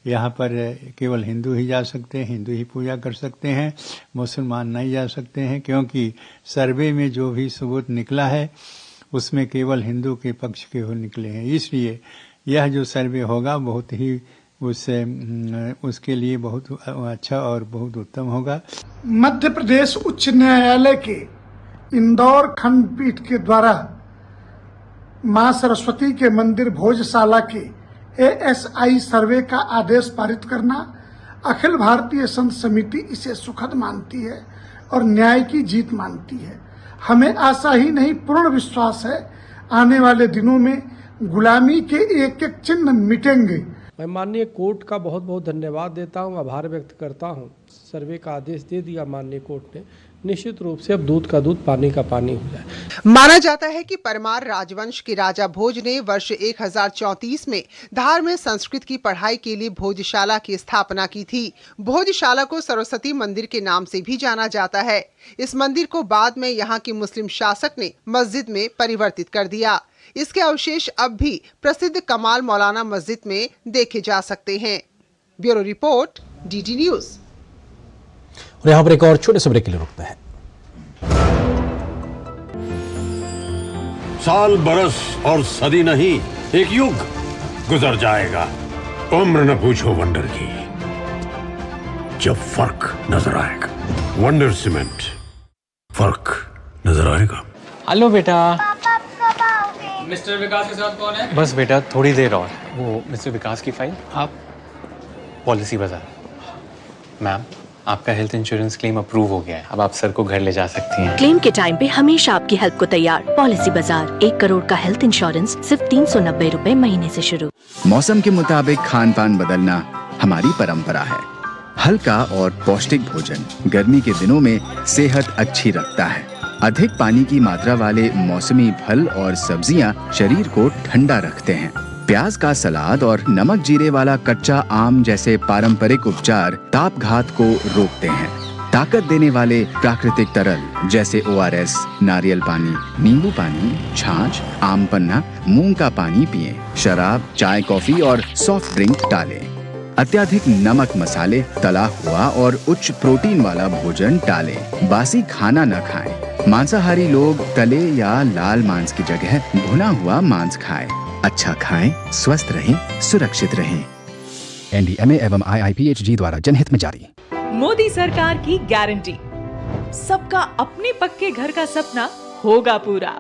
यहाँ पर केवल हिंदू ही जा सकते हैं, हिंदू ही पूजा कर सकते हैं, मुसलमान नहीं जा सकते हैं, क्योंकि सर्वे में जो भी सबूत निकला है उसमें केवल हिंदू के पक्ष के हो निकले हैं। इसलिए यह जो सर्वे होगा बहुत ही उसके लिए बहुत अच्छा और बहुत उत्तम होगा। मध्य प्रदेश उच्च न्यायालय के इंदौर खंडपीठ के द्वारा मां सरस्वती के मंदिर भोजशाला के ASI सर्वे का आदेश पारित करना, अखिल भारतीय संत समिति इसे सुखद मानती है और न्याय की जीत मानती है। हमें आशा ही नहीं पूर्ण विश्वास है, आने वाले दिनों में गुलामी के एक एक चिन्ह मिटेंगे। मैं माननीय कोर्ट का बहुत बहुत धन्यवाद देता हूं, आभार व्यक्त करता हूं। सर्वे का आदेश दे दिया माननीय कोर्ट ने, निश्चित रूप से अब दूध का दूध पानी का पानी हो जाए। माना जाता है कि परमार राजवंश के राजा भोज ने वर्ष 1034 में धार में संस्कृत की पढ़ाई के लिए भोजशाला की स्थापना की थी। भोजशाला को सरस्वती मंदिर के नाम से भी जाना जाता है। इस मंदिर को बाद में यहाँ के मुस्लिम शासक ने मस्जिद में परिवर्तित कर दिया। इसके अवशेष अब भी प्रसिद्ध कमाल मौलाना मस्जिद में देखे जा सकते हैं। Bureau report, DD news. और यहाँ पर एक और छोटे से ब्रेक के लिए रुकते हैं। साल, बरस और सदी नहीं, एक युग गुजर जाएगा। उम्र न पूछो वंडर की, जब फर्क नजर आएगा। वंडर सीमेंट, फर्क नजर आएगा। हेलो बेटा। मिस्टर विकास के साथ कौन है? बस बेटा थोड़ी देर और। वो मिस्टर विकास की फाइल आप पॉलिसी बाजार। मैम, आपका हेल्थ इंश्योरेंस क्लेम अप्रूव हो गया है। अब आप सर को घर ले जा सकती हैं। क्लेम के टाइम पे हमेशा आपकी हेल्प को तैयार। पॉलिसी बाजार, 1 करोड़ का हेल्थ इंश्योरेंस सिर्फ 390 रुपए महीने से शुरू। मौसम के मुताबिक खान पान बदलना हमारी परंपरा है। हल्का और पौष्टिक भोजन गर्मी के दिनों में सेहत अच्छी रखता है। अधिक पानी की मात्रा वाले मौसमी फल और सब्जियां शरीर को ठंडा रखते हैं। प्याज का सलाद और नमक जीरे वाला कच्चा आम जैसे पारंपरिक उपचार ताप घात को रोकते हैं। ताकत देने वाले प्राकृतिक तरल जैसे ORS, नारियल पानी, नींबू पानी, छाछ, आम पन्ना, मूंग का पानी पिएं। शराब, चाय, कॉफी और सॉफ्ट ड्रिंक टालें। अत्यधिक नमक, मसाले, तला हुआ और उच्च प्रोटीन वाला भोजन टालें। बासी खाना न खाएं। मांसाहारी लोग तले या लाल मांस की जगह भुना हुआ मांस खाएं। अच्छा खाएं, स्वस्थ रहें, सुरक्षित रहें। NDMA एवं IIPHG द्वारा जनहित में जारी। मोदी सरकार की गारंटी, सबका अपने पक्के घर का सपना होगा पूरा।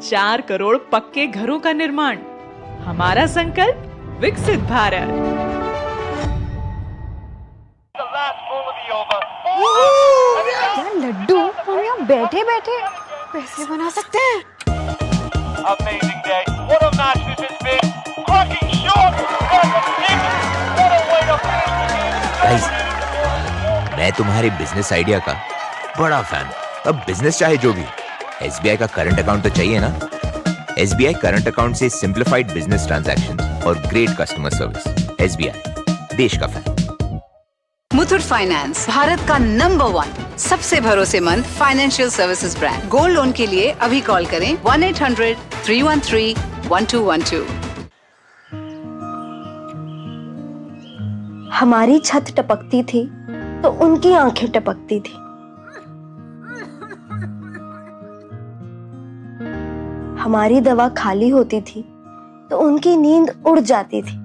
4 करोड़ पक्के घरों का निर्माण, हमारा संकल्प विकसित भारत। क्या लड्डू, हम यहाँ बैठे बैठे पैसे बना सकते हैं। Amazing day. What a match this has been. Cracking shot. What a way to finish the game. Guys, मैं तुम्हारे बिजनेस आइडिया का बड़ा फैन। अब बिजनेस चाहे जो भी, SBI का करंट अकाउंट तो चाहिए ना। SBI करंट अकाउंट से सिंप्लीफाइड बिजनेस ट्रांजैक्शंस और ग्रेट कस्टमर सर्विस। SBI, देश का फैन। मुथूट फाइनेंस, भारत का नंबर 1 सबसे भरोसेमंद financial services brand. Gold loan के लिए अभी कॉल करें 1-800-313-1212। हमारी छत टपकती थी तो उनकी आंखें टपकती थी। हमारी दवा खाली होती थी तो उनकी नींद उड़ जाती थी।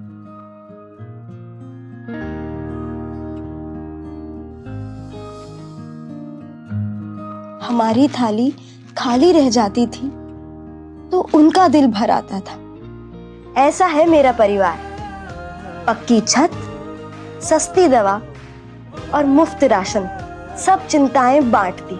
हमारी थाली खाली रह जाती थी तो उनका दिल भर आता था। ऐसा है मेरा परिवार, पक्की छत, सस्ती दवा और मुफ्त राशन, सब चिंताएं बांटती।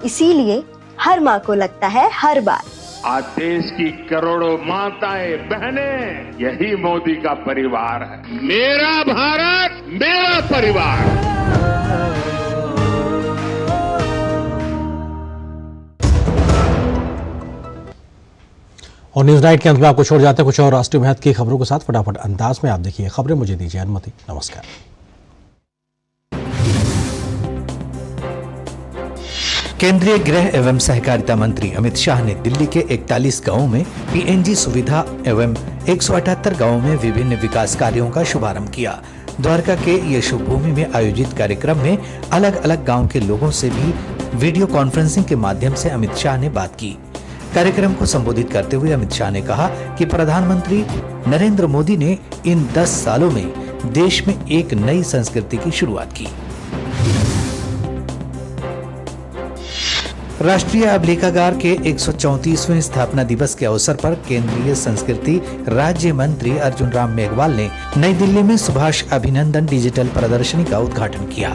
इसीलिए हर माँ को लगता है हर बार। आज देश की करोड़ों माताएं बहनें, यही मोदी का परिवार है। मेरा भारत, मेरा परिवार। और न्यूज नाइट के अंत में आपको छोड़ जाते हैं कुछ और राष्ट्रीय महत्व की खबरों के साथ। फटाफट अंदाज में आप देखिए खबरें। मुझे दीजिए अनुमति। नमस्कार। केंद्रीय गृह एवं सहकारिता मंत्री अमित शाह ने दिल्ली के 41 गांवों में PNG सुविधा एवं 178 गांवों में विभिन्न विकास कार्यों का शुभारंभ किया। द्वारका के यशोभूमि में आयोजित कार्यक्रम में अलग अलग गांव के लोगों से भी वीडियो कॉन्फ्रेंसिंग के माध्यम से अमित शाह ने बात की। कार्यक्रम को संबोधित करते हुए अमित शाह ने कहा कि प्रधानमंत्री नरेंद्र मोदी ने इन 10 सालों में देश में एक नई संस्कृति की शुरुआत की। राष्ट्रीय अभिलेखागार के 134वें स्थापना दिवस के अवसर पर केंद्रीय संस्कृति राज्य मंत्री अर्जुन राम मेघवाल ने नई दिल्ली में सुभाष अभिनंदन डिजिटल प्रदर्शनी का उद्घाटन किया।